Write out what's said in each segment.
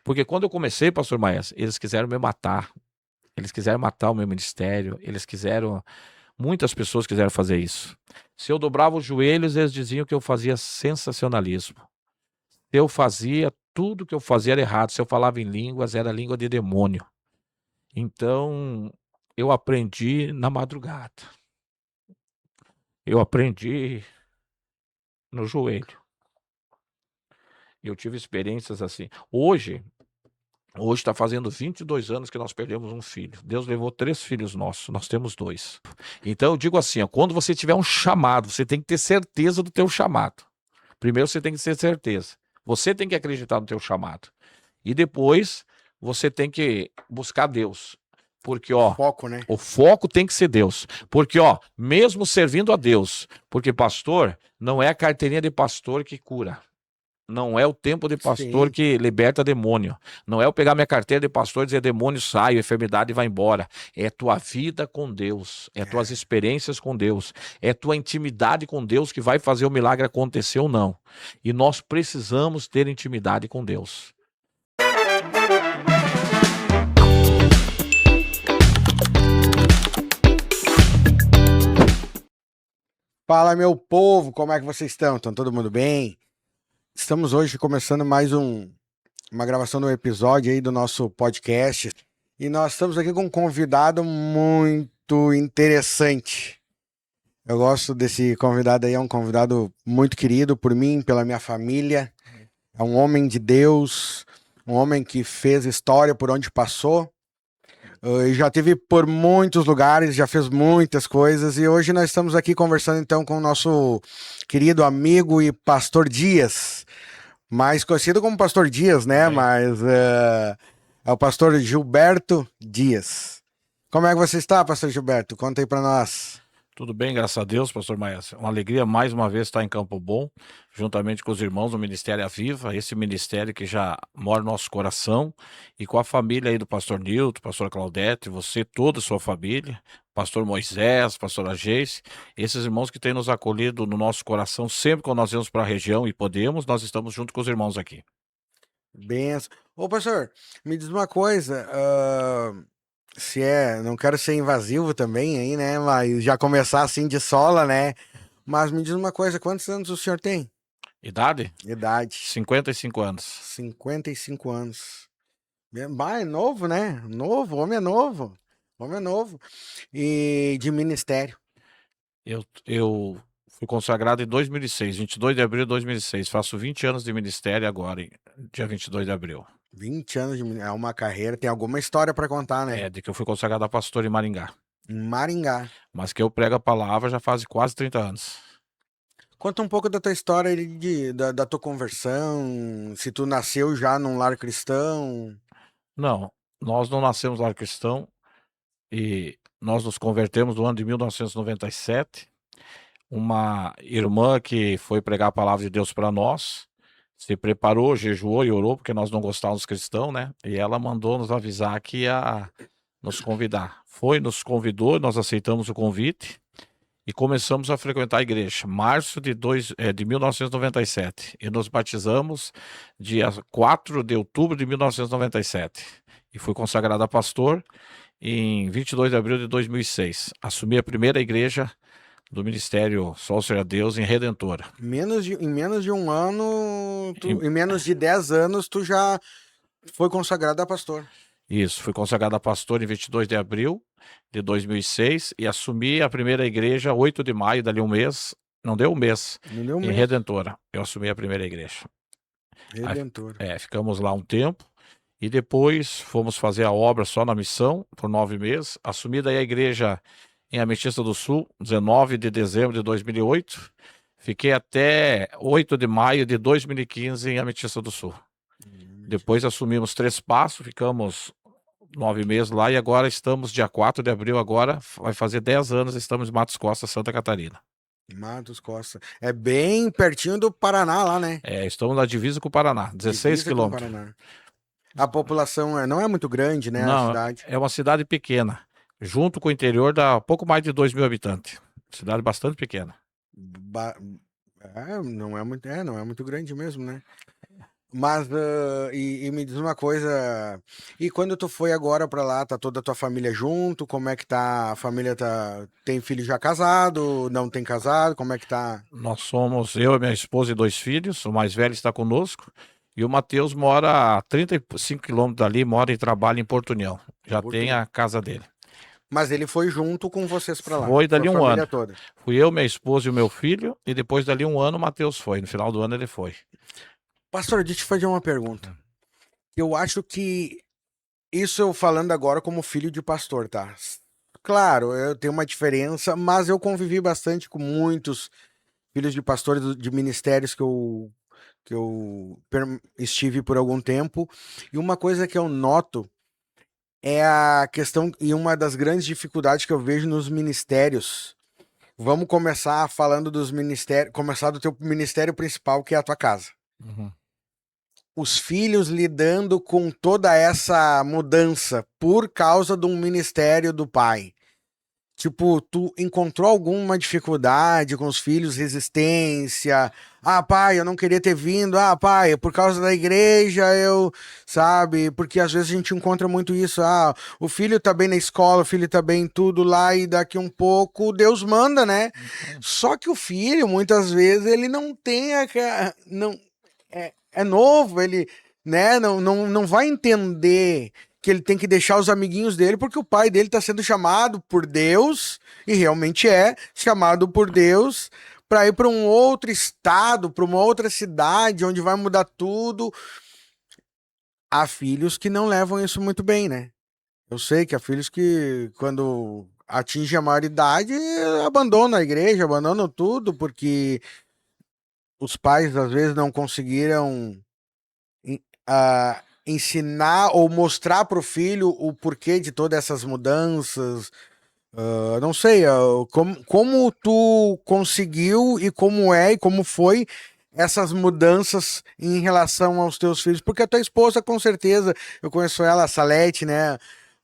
Porque quando eu comecei, pastor Maes, eles quiseram me matar. Eles quiseram matar o meu ministério. Muitas pessoas quiseram fazer isso. Se eu dobrava os joelhos, eles diziam que eu fazia sensacionalismo. Eu fazia, tudo que eu fazia era errado. Se eu falava em línguas, era língua de demônio. Então, eu aprendi na madrugada. Eu aprendi no joelho. Eu tive experiências assim. Hoje está fazendo 22 anos que nós perdemos um filho. Deus levou 3 filhos nossos, nós temos 2. Então eu digo assim, ó, quando você tiver um chamado, você tem que ter certeza do teu chamado. Primeiro você tem que ter certeza. Você tem que acreditar no teu chamado. E depois você tem que buscar Deus. Porque, ó, Foco, né? o foco tem que ser Deus. Porque, ó, mesmo servindo a Deus, porque pastor não é a carteirinha de pastor que cura. Não é o tempo de pastor Sim. que liberta demônio. Não é eu pegar minha carteira de pastor e dizer demônio sai, a enfermidade vai embora. É tua vida com Deus, é tuas experiências com Deus, é tua intimidade com Deus que vai fazer o milagre acontecer ou não. E nós precisamos ter intimidade com Deus. Fala, meu povo, como é que vocês estão? Estão todo mundo bem? Estamos hoje começando mais uma gravação do episódio aí do nosso podcast. E nós estamos aqui com um convidado muito interessante. Eu gosto desse convidado aí, é um convidado muito querido por mim, pela minha família. É um homem de Deus, um homem que fez história por onde passou. E já teve por muitos lugares, já fez muitas coisas. E hoje nós estamos aqui conversando então com o nosso querido amigo e pastor Dias, mais conhecido como pastor Dias, né? Mas é o pastor Gilberto Dias. Como é que você está, pastor Gilberto? Conta aí para nós. Tudo bem, graças a Deus, pastor Maes. Uma alegria mais uma vez estar em Campo Bom, juntamente com os irmãos do Ministério Aviva, esse ministério que já mora no nosso coração, e com a família aí do pastor Nilton, pastor Claudete, você, toda a sua família, pastor Moisés, pastor Ageice, esses irmãos que têm nos acolhido no nosso coração, sempre quando nós vamos para a região e podemos, nós estamos junto com os irmãos aqui. Benção. Ô, pastor, me diz uma coisa, não quero ser invasivo também aí, né, mas já começar assim de sola, né, mas me diz uma coisa, quantos anos o senhor tem? Idade? Idade. 55 anos. 55 anos. É novo, né? Novo, homem é novo. Homem é novo. E de ministério. Eu fui consagrado em 2006, 22 de abril de 2006. Faço 20 anos de ministério agora, dia 22 de abril. 20 anos é uma carreira, tem alguma história para contar, né? É, de que eu fui consagrado a pastor em Maringá. Em Maringá. Mas que eu prego a palavra já faz quase 30 anos. Conta um pouco da tua história, da tua conversão, se tu nasceu já num lar cristão. Não, nós não nascemos lar cristão e nós nos convertemos no ano de 1997. Uma irmã que foi pregar a palavra de Deus para nós, se preparou, jejuou e orou, porque nós não gostávamos dos cristãos, né? E ela mandou nos avisar que ia nos convidar. Nos convidou, nós aceitamos o convite e começamos a frequentar a igreja. Março de 1997. E nos batizamos dia 4 de outubro de 1997. E fui consagrado a pastor em 22 de abril de 2006. Assumi a primeira igreja do Ministério Sol Ser a Deus em Redentora. Em menos de um ano, em menos de 10 anos, tu já foi consagrado a pastor. Isso, fui consagrado a pastor em 22 de abril de 2006 e assumi a primeira igreja 8 de maio, dali um mês, não deu um mês, em Redentora. Eu assumi a primeira igreja. Redentora. Ficamos lá um tempo e depois fomos fazer a obra só na missão por 9 meses. Assumi daí a igreja em Ametista do Sul, 19 de dezembro de 2008. Fiquei até 8 de maio de 2015 em Ametista do Sul. Depois assumimos Três Passos, ficamos 9 meses lá e agora estamos, dia 4 de abril, agora vai fazer 10 anos, estamos em Matos Costa, Santa Catarina. Matos Costa. É bem pertinho do Paraná lá, né? Estamos na divisa com o Paraná, 16 quilômetros. A população não é muito grande, né? Não, a cidade. É uma cidade pequena. Junto com o interior dá pouco mais de 2 mil habitantes. Cidade bastante pequena. Não é muito grande mesmo, né? Mas, e me diz uma coisa, e quando tu foi agora pra lá, tá toda a tua família junto? Como é que tá? A família tem filho já casado? Não tem casado? Como é que tá? Nós somos eu, minha esposa e 2 filhos, o mais velho está conosco, e o Mateus mora a 35 quilômetros dali, mora e trabalha em Porto União. Em Já Porto tem União. a casa dele. Mas ele foi junto com vocês pra lá, Foi com a dali um família ano. toda. Fui eu, minha esposa e o meu filho, e depois dali um ano o Mateus foi. No final do ano ele foi. Pastor, deixa eu te fazer uma pergunta. Eu acho que isso eu falando agora como filho de pastor, tá? Claro, eu tenho uma diferença, mas eu convivi bastante com muitos filhos de pastores de ministérios que eu estive por algum tempo. E uma coisa que eu noto é a questão, e uma das grandes dificuldades que eu vejo nos ministérios. Vamos começar falando dos ministérios, começar do teu ministério principal, que é a tua casa. Uhum. Os filhos lidando com toda essa mudança por causa de um ministério do pai. Tipo, tu encontrou alguma dificuldade com os filhos, resistência? Ah, pai, eu não queria ter vindo. Ah, pai, por causa da igreja, sabe? Porque às vezes a gente encontra muito isso. Ah, o filho tá bem na escola, o filho tá bem em tudo lá e daqui um pouco Deus manda, né? Só que o filho, muitas vezes, ele não tem não é novo, ele, né, não vai entender que ele tem que deixar os amiguinhos dele, porque o pai dele está sendo chamado por Deus, e realmente é chamado por Deus, para ir para um outro estado, para uma outra cidade, onde vai mudar tudo. Há filhos que não levam isso muito bem, né? Eu sei que há filhos que, quando atinge a maioridade, abandonam a igreja, abandonam tudo, porque os pais, às vezes, não conseguiram ensinar ou mostrar para o filho o porquê de todas essas mudanças. Não sei, como tu conseguiu e como é e como foi essas mudanças em relação aos teus filhos? Porque a tua esposa, com certeza, eu conheço ela, a Salete, né?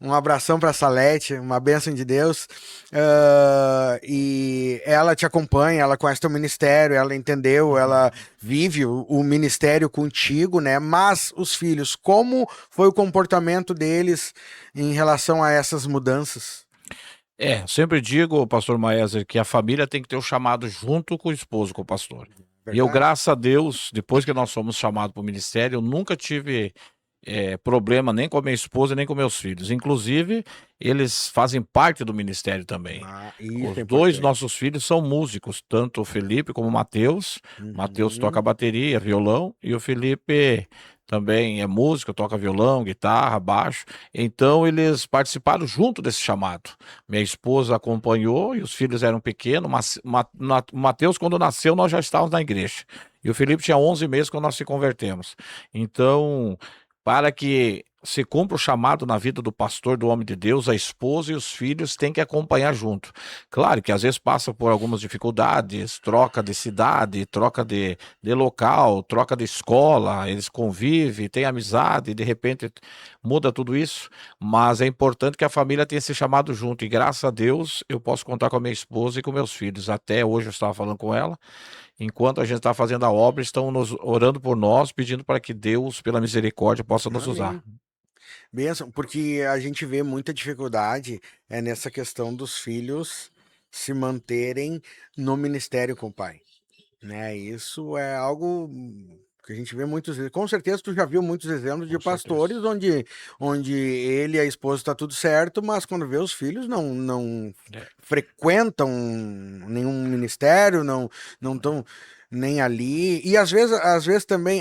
Um abração para a Salete, uma bênção de Deus. E ela te acompanha, ela conhece teu ministério, ela entendeu, ela vive o ministério contigo, né? Mas os filhos, como foi o comportamento deles em relação a essas mudanças? Eu sempre digo, pastor Maéser, que a família tem que ter o chamado junto com o esposo, com o pastor. E eu, Verdade? graças a Deus, depois que nós fomos chamados para o ministério, eu nunca tive problema nem com a minha esposa, nem com meus filhos. Inclusive, eles fazem parte do ministério também. Isso é Os dois importante. nossos filhos são músicos, tanto o Felipe como o Mateus. Mateus toca Uhum. bateria, violão, e o Felipe também é músico, toca violão, guitarra, baixo. Então, eles participaram junto desse chamado. Minha esposa acompanhou e os filhos eram pequenos, mas o Mateus, quando nasceu, nós já estávamos na igreja. E o Felipe tinha 11 meses quando nós se convertemos. Então, para que se cumpra o chamado na vida do pastor, do homem de Deus, a esposa e os filhos têm que acompanhar junto. Claro que às vezes passa por algumas dificuldades, troca de cidade, troca de local, troca de escola, eles convivem, têm amizade, e de repente muda tudo isso, mas é importante que a família tenha esse chamado junto, e graças a Deus eu posso contar com a minha esposa e com meus filhos. Até hoje eu estava falando com ela. Enquanto a gente está fazendo a obra, estão nos orando por nós, pedindo para que Deus, pela misericórdia, possa nos usar. Amém. Benção, porque a gente vê muita dificuldade nessa questão dos filhos se manterem no ministério com o pai, né? Isso é algo que a gente vê muitos, com certeza tu já viu muitos exemplos de Com certeza. pastores onde ele e a esposa está tudo certo, mas quando vê os filhos não É, frequentam nenhum ministério, não estão nem ali. E às vezes também,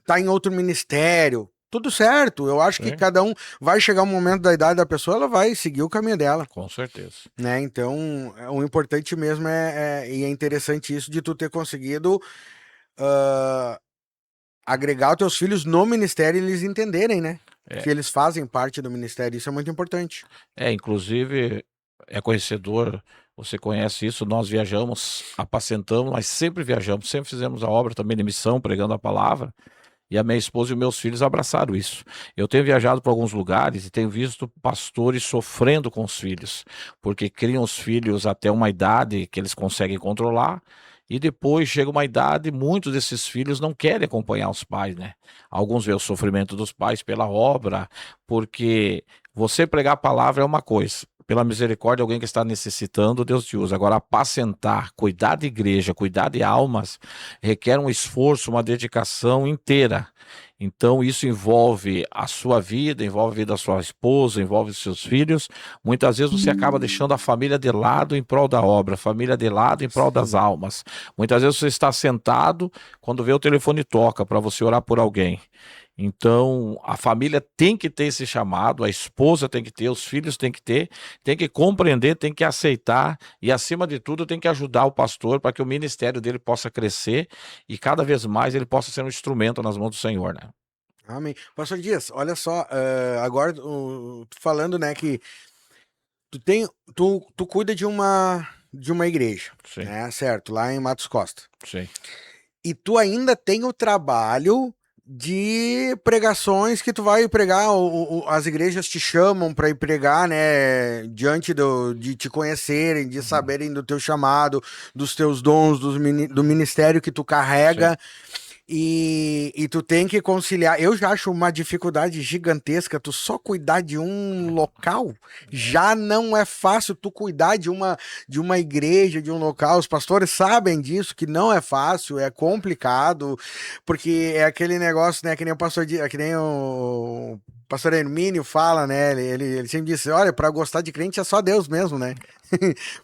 tá em outro ministério. Tudo certo, eu acho que sim, cada um vai chegar um momento da idade da pessoa, ela vai seguir o caminho dela, com certeza. né? Então, o importante mesmo e é interessante isso de tu ter conseguido ah, agregar os teus filhos no ministério e eles entenderem, né? É, Que eles fazem parte do ministério. Isso é muito importante. inclusive, é conhecedor, você conhece isso, nós viajamos, apacentamos, nós sempre viajamos, sempre fizemos a obra também de missão, pregando a palavra, e a minha esposa e meus filhos abraçaram isso. Eu tenho viajado para alguns lugares e tenho visto pastores sofrendo com os filhos, porque criam os filhos até uma idade que eles conseguem controlar, e depois chega uma idade, muitos desses filhos não querem acompanhar os pais, né? Alguns veem o sofrimento dos pais pela obra, porque você pregar a palavra é uma coisa. Pela misericórdia, alguém que está necessitando, Deus te usa. Agora, apacentar, cuidar de igreja, cuidar de almas, requer um esforço, uma dedicação inteira. Então, isso envolve a sua vida, envolve a vida da sua esposa, envolve os seus filhos. Muitas vezes você acaba deixando a família de lado em prol da obra, a família de lado em prol das almas. Muitas vezes você está sentado, quando vê o telefone toca para você orar por alguém. Então, a família tem que ter esse chamado, a esposa tem que ter, os filhos tem que compreender, tem que aceitar e, acima de tudo, tem que ajudar o pastor para que o ministério dele possa crescer e cada vez mais ele possa ser um instrumento nas mãos do Senhor, né? Amém. Pastor Dias, olha só, agora tu falando, né, que tu cuida de uma igreja, Sim, né, certo, lá em Matos Costa. sim. E tu ainda tem o trabalho de pregações que tu vai pregar, as igrejas te chamam para ir pregar, né, diante de te conhecerem, de saberem do teu chamado, dos teus dons, do ministério que tu carrega. E tu tem que conciliar. Eu já acho uma dificuldade gigantesca. Tu só cuidar de um local já não é fácil. Tu cuidar de uma igreja, de um local. Os pastores sabem disso, que não é fácil, é complicado, porque é aquele negócio, né? Que nem o pastor Hermínio fala, né? Ele sempre disse: olha, para gostar de crente é só Deus mesmo, né?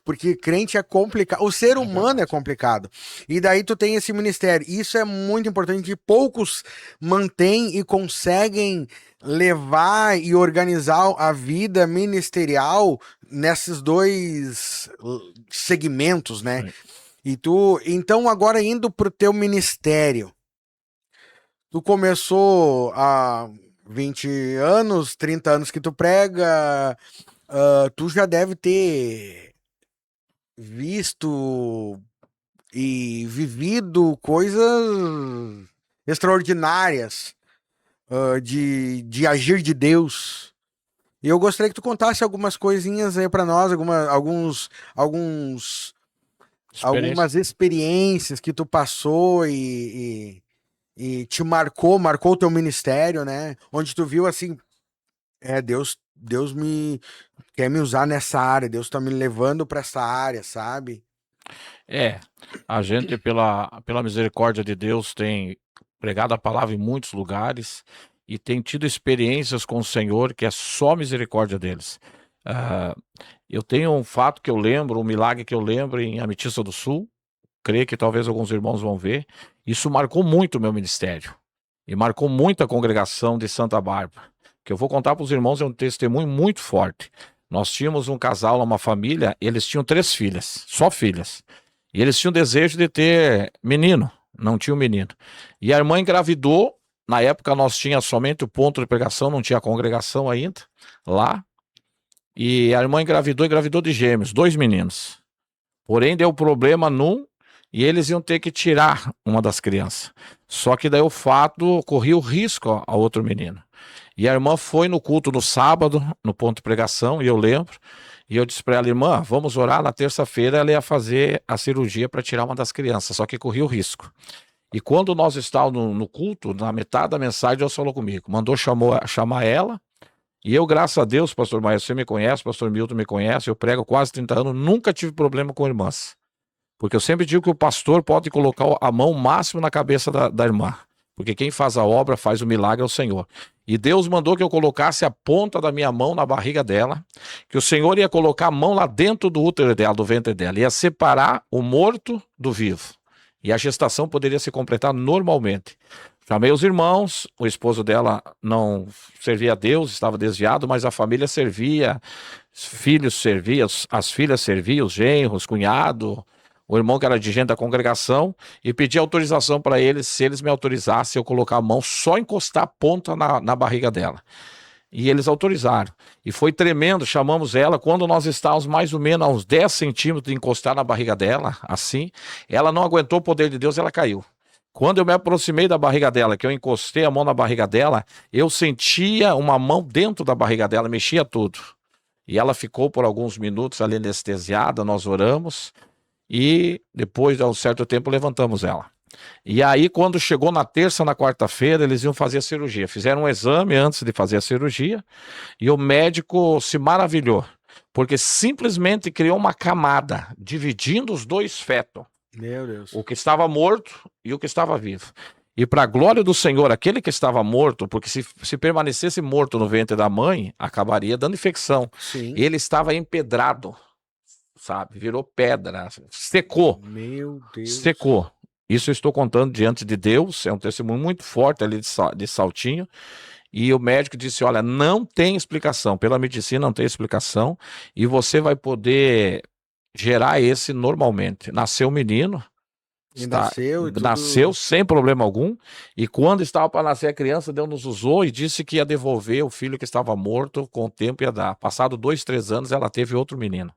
Porque crente é complicado. O ser humano é complicado. E daí tu tem esse ministério. Isso é muito importante. Poucos mantêm e conseguem levar e organizar a vida ministerial nesses dois segmentos, né? Sim. E tu, então, agora indo pro teu ministério, tu começou há 20 anos, 30 anos que tu prega, tu já deve ter visto e vivido coisas extraordinárias, de agir de Deus. E eu gostaria que tu contasse algumas coisinhas aí para nós, Experiência. algumas experiências que tu passou e te marcou o teu ministério, né? Onde tu viu assim, Deus me quer me usar nessa área, Deus tá me levando para essa área, sabe? É, a gente, pela misericórdia de Deus, tem pregado a palavra em muitos lugares e tem tido experiências com o Senhor que é só misericórdia deles. Ah, eu tenho um fato que eu lembro, um milagre que eu lembro em Ametista do Sul, creio que talvez alguns irmãos vão ver. Isso marcou muito o meu ministério e marcou muito a congregação de Santa Bárbara. Que eu vou contar para os irmãos, é um testemunho muito forte. Nós tínhamos um casal, uma família, eles tinham 3 filhas, só filhas. E eles tinham desejo de ter menino, não tinha um menino. E a irmã engravidou, na época nós tinha somente o ponto de pregação, não tinha congregação ainda, lá. E a irmã engravidou de gêmeos, 2 meninos. Porém, deu problema num e eles iam ter que tirar uma das crianças. Só que daí o fato corria o risco a outro menino. E a irmã foi no culto no sábado, no ponto de pregação, e eu lembro. E eu disse para ela: irmã, vamos orar. Na terça-feira ela ia fazer a cirurgia para tirar uma das crianças, só que corria o risco. E quando nós estávamos no culto, na metade da mensagem, Deus falou comigo, mandou chamar ela. E eu, graças a Deus, pastor Maia, você me conhece, pastor Milton me conhece, eu prego quase 30 anos, nunca tive problema com irmãs. Porque eu sempre digo que o pastor pode colocar a mão máximo na cabeça da irmã. Porque quem faz a obra, faz o milagre é o Senhor. E Deus mandou que eu colocasse a ponta da minha mão na barriga dela, que o Senhor ia colocar a mão lá dentro do útero dela, do ventre dela, ia separar o morto do vivo. E a gestação poderia se completar normalmente. Chamei os irmãos, o esposo dela não servia a Deus, estava desviado, mas a família servia, os filhos serviam, as filhas serviam, os genros, cunhado, o irmão que era de gente da congregação, e pedi autorização para eles, se eles me autorizassem, eu colocar a mão, só encostar a ponta na barriga dela. E eles autorizaram. E foi tremendo, chamamos ela, quando nós estávamos mais ou menos a uns 10 centímetros de encostar na barriga dela, assim, ela não aguentou o poder de Deus, ela caiu. Quando eu me aproximei da barriga dela, que eu encostei a mão na barriga dela, eu sentia uma mão dentro da barriga dela, mexia tudo. E ela ficou por alguns minutos ali anestesiada, nós oramos. e depois de um certo tempo levantamos ela. E aí, quando chegou na terça, na quarta-feira, eles iam fazer a cirurgia. Fizeram um exame antes de fazer a cirurgia e o médico se maravilhou, porque simplesmente criou uma camada, dividindo os dois fetos, Meu Deus. o que estava morto e o que estava vivo. E para a glória do Senhor, aquele que estava morto, porque se permanecesse morto no ventre da mãe, acabaria dando infecção. Sim. Ele estava empedrado, sabe? Virou pedra, secou. Meu Deus. Secou. Isso eu estou contando diante de Deus, é um testemunho muito forte ali de Saltinho. E o médico disse: olha, não tem explicação, pela medicina não tem explicação, e você vai poder gerar esse normalmente. Nasceu o menino, E nasceu e tudo. nasceu sem problema algum, e quando estava para nascer a criança, Deus nos usou e disse que ia devolver o filho que estava morto, com o tempo ia dar. Passado 2, 3 anos, ela teve outro menino.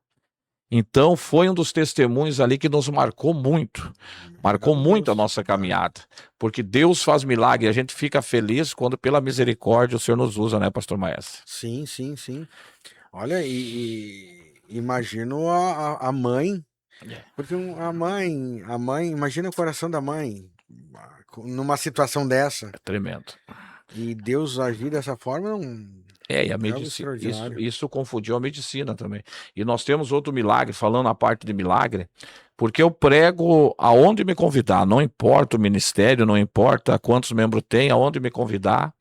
Então foi um dos testemunhos ali que nos marcou muito. Marcou Meu muito a Deus. nossa caminhada. Porque Deus faz milagre e a gente fica feliz quando pela misericórdia o Senhor nos usa, né, pastor Maestro? Sim, sim, sim. Olha, e imagino a mãe, porque a mãe, imagina o coração da mãe numa situação dessa. É tremendo. E Deus agir dessa forma não E a é algo medicina, extraordinário. isso confundiu a medicina também. E nós temos outro milagre, falando a parte de milagre, porque eu prego aonde me convidar, não importa o ministério, não importa quantos membros tem, aonde me convidar,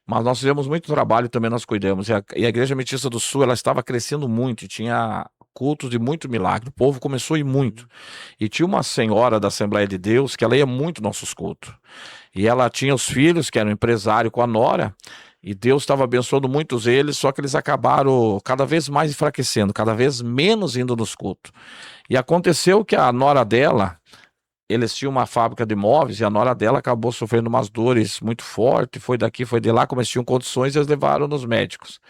mas nós fizemos muito trabalho também, nós cuidamos. E a Igreja Metodista do Sul, ela estava crescendo muito, e tinha cultos de muito milagre, o povo começou a ir muito. E tinha uma senhora da Assembleia de Deus que ela ia muito nossos cultos. E ela tinha os filhos, que eram empresário com a nora, e Deus estava abençoando muitos eles, só que eles acabaram cada vez mais enfraquecendo, cada vez menos indo nos cultos. E aconteceu que a nora dela, eles tinham uma fábrica de móveis, e a nora dela acabou sofrendo umas dores muito fortes, foi daqui, foi de lá, como eles tinham condições, eles levaram nos médicos.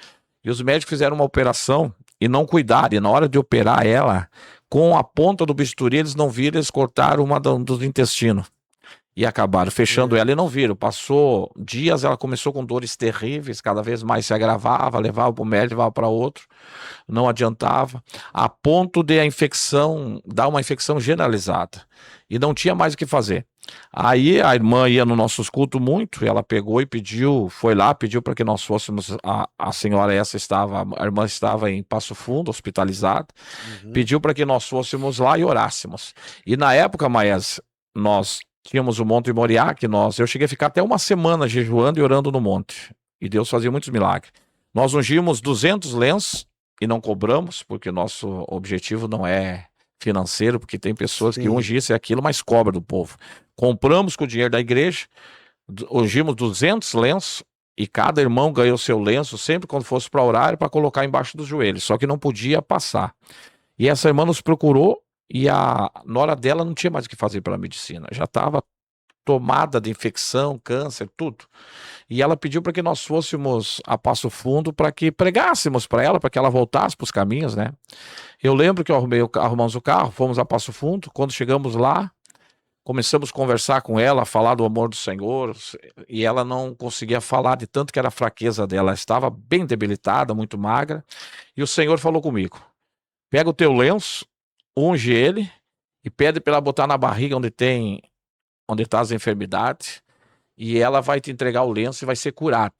E os médicos fizeram uma operação e não cuidaram, e na hora de operar ela, com a ponta do bisturi, eles não viram, eles cortaram uma dos intestinos. E acabaram fechando ela e não viram. Passou dias, ela começou com dores terríveis, cada vez mais se agravava, levava para o médico, levava para outro, não adiantava, a ponto de a infecção, dar uma infecção generalizada. E não tinha mais o que fazer. Aí a irmã ia no nossos cultos muito, e ela pegou e pediu, foi lá, pediu para que nós fôssemos, a senhora essa estava, a irmã estava em Passo Fundo, hospitalizada, pediu para que nós fôssemos lá e orássemos. E na época, Maes, nós tínhamos o Monte Moriá, que eu cheguei a ficar até uma semana jejuando e orando no monte. E Deus fazia muitos milagres. Nós ungimos 200 lenços e não cobramos, porque nosso objetivo não é financeiro, porque tem pessoas que ungem isso e aquilo, mas cobra do povo. Compramos com o dinheiro da igreja, ungimos 200 lenços e cada irmão ganhou seu lenço sempre quando fosse para orar para colocar embaixo dos joelhos, só que não podia passar. E essa irmã nos procurou e a nora dela não tinha mais o que fazer pela medicina, já estava tomada de infecção, câncer, tudo. E ela pediu para que nós fôssemos a Passo Fundo para que pregássemos para ela, para que ela voltasse para os caminhos, né? Eu lembro que arrumamos o carro, fomos a Passo Fundo. Quando chegamos lá, começamos a conversar com ela, a falar do amor do Senhor, e ela não conseguia falar de tanto que era a fraqueza dela. Ela estava bem debilitada, muito magra, e o Senhor falou comigo: pega o teu lenço, unge ele e pede para ela botar na barriga onde tá as enfermidades, e ela vai te entregar o lenço e vai ser curada.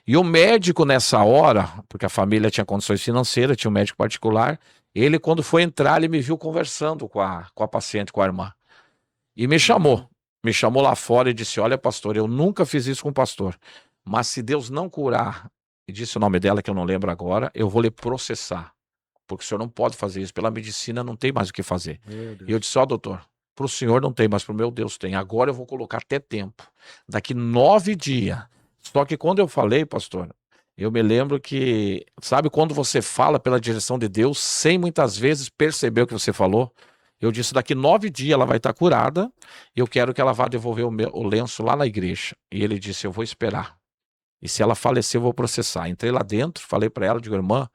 E o médico nessa hora, porque a família tinha condições financeiras, tinha um médico particular, ele quando foi entrar, ele me viu conversando com a paciente, com a irmã. E me chamou lá fora e disse: olha, pastor, eu nunca fiz isso com o pastor, mas se Deus não curar, e disse o nome dela que eu não lembro agora, eu vou lhe processar, porque o senhor não pode fazer isso, pela medicina não tem mais o que fazer. E eu disse: ó, doutor, para o senhor não tem, mas para o meu Deus tem. Agora eu vou colocar até tempo, daqui 9 dias. Só que quando eu falei, pastor, eu me lembro que, sabe quando você fala pela direção de Deus, sem muitas vezes perceber o que você falou? Eu disse: daqui 9 dias ela vai estar curada, eu quero que ela vá devolver o lenço lá na igreja. E ele disse: eu vou esperar. E se ela falecer, eu vou processar. Entrei lá dentro, falei para ela, digo: irmã,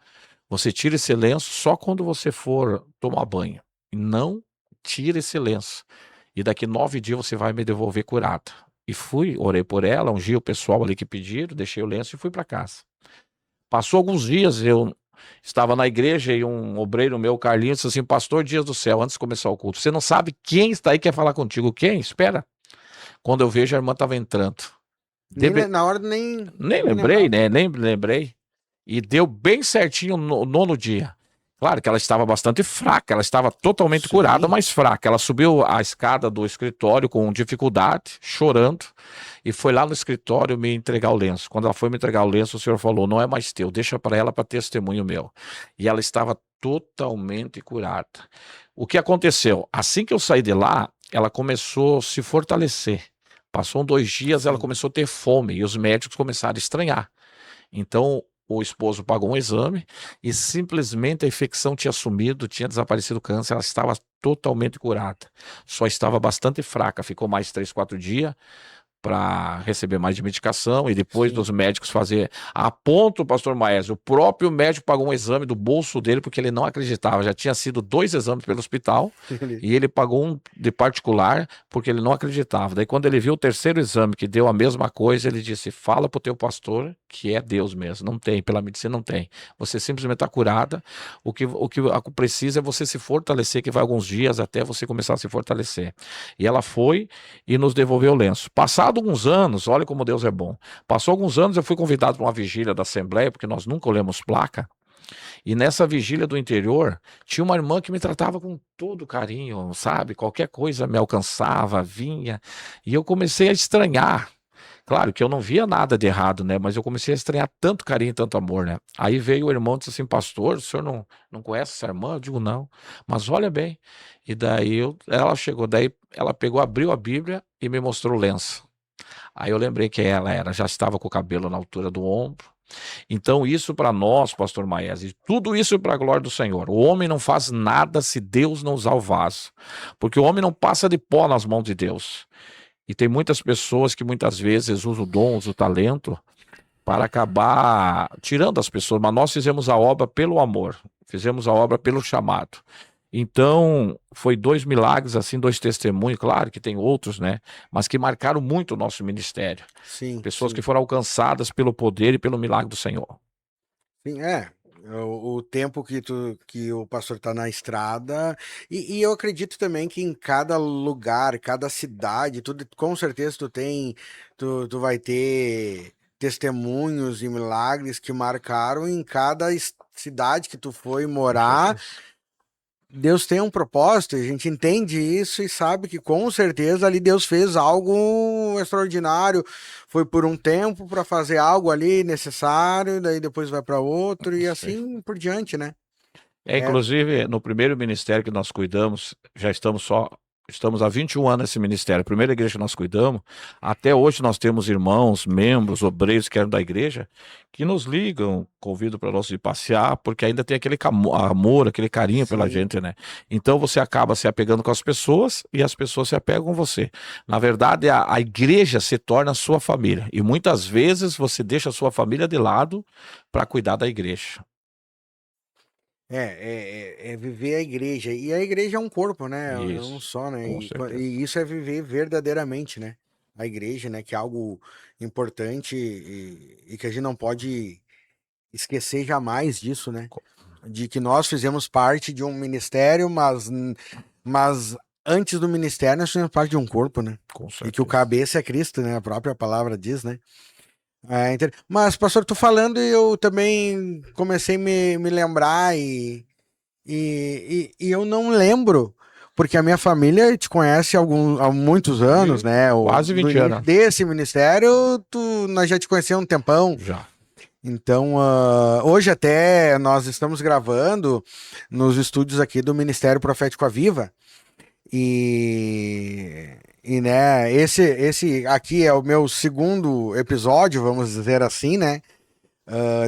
você tira esse lenço só quando você for tomar banho. Não tira esse lenço. E daqui 9 dias você vai me devolver curada. E fui, orei por ela, ungi o pessoal ali que pediram, deixei o lenço e fui para casa. Passou alguns dias, eu estava na igreja e um obreiro meu, Carlinhos, disse assim: Pastor Dias do Céu, antes de começar o culto, você não sabe quem está aí que quer falar contigo. Quem? Espera. Quando eu vejo, a irmã estava entrando. Na hora nem Nem lembrei, lembrava. né? Nem lembrei. E deu bem certinho no nono dia. Claro que ela estava bastante fraca, ela estava totalmente curada, Sim. mas fraca. Ela subiu a escada do escritório com dificuldade, chorando, e foi lá no escritório me entregar o lenço. Quando ela foi me entregar o lenço, o senhor falou: não é mais teu, deixa para ela para testemunho meu. E ela estava totalmente curada. O que aconteceu? Assim que eu saí de lá, ela começou a se fortalecer. Passou 2 dias, ela Sim. começou a ter fome e os médicos começaram a estranhar. Então, o esposo pagou um exame e simplesmente a infecção tinha sumido, tinha desaparecido o câncer, ela estava totalmente curada. Só estava bastante fraca, ficou mais 3, 4 dias para receber mais de medicação e depois Sim. dos médicos fazer a ponto, pastor Maésio, o próprio médico pagou um exame do bolso dele porque ele não acreditava, já tinha sido 2 exames pelo hospital e ele pagou um de particular porque ele não acreditava. Daí quando ele viu o terceiro exame que deu a mesma coisa, ele disse: fala pro teu pastor que é Deus mesmo, não tem, pela medicina não tem, você simplesmente está curada, o que precisa é você se fortalecer, que vai alguns dias até você começar a se fortalecer. E ela foi e nos devolveu o lenço. Passado alguns anos, olha como Deus é bom. Passou alguns anos, eu fui convidado para uma vigília da Assembleia, porque nós nunca olhamos placa. E nessa vigília do interior, tinha uma irmã que me tratava com todo carinho, sabe? Qualquer coisa me alcançava, vinha. E eu comecei a estranhar. Claro que eu não via nada de errado, né? Mas eu comecei a estranhar tanto carinho e tanto amor, né? Aí veio o irmão e disse assim: Pastor, o senhor não conhece essa irmã? Eu digo: não. Mas olha bem. E daí ela chegou, daí ela pegou, abriu a Bíblia e me mostrou o lenço. Aí eu lembrei que já estava com o cabelo na altura do ombro. Então, isso para nós, pastor Maese, tudo isso é para a glória do Senhor. O homem não faz nada se Deus não usar o vaso, porque o homem não passa de pó nas mãos de Deus. E tem muitas pessoas que muitas vezes usam o dom, usam o talento para acabar tirando as pessoas, mas nós fizemos a obra pelo amor, fizemos a obra pelo chamado. Então, foi 2 milagres, assim, 2 testemunhos, claro que tem outros, né? Mas que marcaram muito o nosso ministério. Sim, Pessoas que sim. foram alcançadas pelo poder e pelo milagre do Senhor. Sim, o tempo que o pastor está na estrada, e eu acredito também que em cada lugar, cada cidade, tudo, com certeza tu vai ter testemunhos e milagres que marcaram em cada cidade que tu foi Com morar. certeza. Deus tem um propósito, a gente entende isso e sabe que com certeza ali Deus fez algo extraordinário. Foi por um tempo para fazer algo ali necessário, daí depois vai para outro e Sei. assim por diante, né? É, Inclusive, no primeiro ministério que nós cuidamos, estamos há 21 anos nesse ministério. A primeira igreja que nós cuidamos, até hoje nós temos irmãos, membros, obreiros que eram da igreja, que nos ligam, convidam para nós ir passear, porque ainda tem aquele amor, aquele carinho pela sim. gente, né? Então você acaba se apegando com as pessoas e as pessoas se apegam com você. Na verdade, a igreja se torna a sua família. E muitas vezes você deixa a sua família de lado para cuidar da igreja. É viver a igreja. E a igreja é um corpo, né? É um Isso, só, né? com certeza. E isso é viver verdadeiramente, né? A igreja, né? Que é algo importante e que a gente não pode esquecer jamais disso, né? De que nós fizemos parte de um ministério, mas antes do ministério nós fizemos parte de um corpo, né? Com E que o certeza. cabeça é Cristo, né? A própria palavra diz, né? Mas, pastor, tu falando, eu também comecei a me lembrar e eu não lembro, porque a minha família te conhece há muitos anos, E né? quase Do 20 início anos. desse ministério, nós já te conhecemos um tempão. Já. Então, hoje até nós estamos gravando nos estúdios aqui do Ministério Profético Aviva. Né, esse aqui é o meu segundo episódio, vamos dizer assim, né?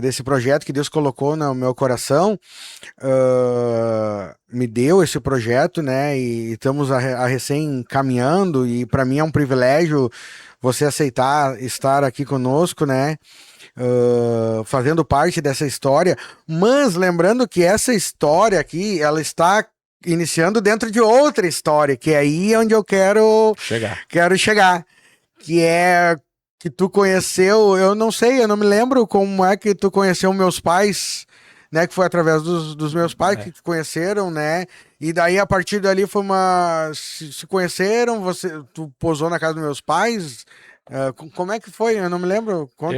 Desse projeto que Deus colocou no meu coração. Me deu esse projeto, né? E estamos a recém caminhando, e para mim é um privilégio você aceitar estar aqui conosco, né? Fazendo parte dessa história, mas lembrando que essa história aqui, ela está iniciando dentro de outra história, que é aí onde eu Chegar. quero chegar, que é que tu conheceu, eu não sei, eu não me lembro como é que tu conheceu meus pais, né? Que foi através dos meus pais que te conheceram, né? E daí, a partir dali, foi uma... Se conheceram, tu posou na casa dos meus pais? Como é que foi? Eu não me lembro. Conta.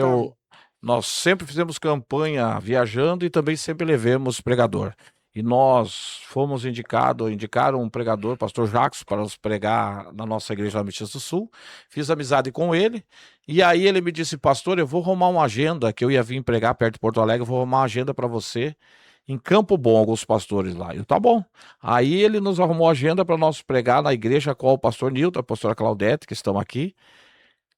Nós sempre fizemos campanha viajando e também sempre levemos pregador. E nós fomos indicaram um pregador, pastor Jacques, para nos pregar na nossa igreja Metista do Sul. Fiz amizade com ele, e aí ele me disse: pastor, eu vou arrumar uma agenda, que eu ia vir pregar perto de Porto Alegre, eu vou arrumar uma agenda para você em Campo Bom, alguns pastores lá. Eu, tá bom. Aí ele nos arrumou a agenda para nós pregar na igreja a qual o pastor Nilton, a pastora Claudete, que estão aqui,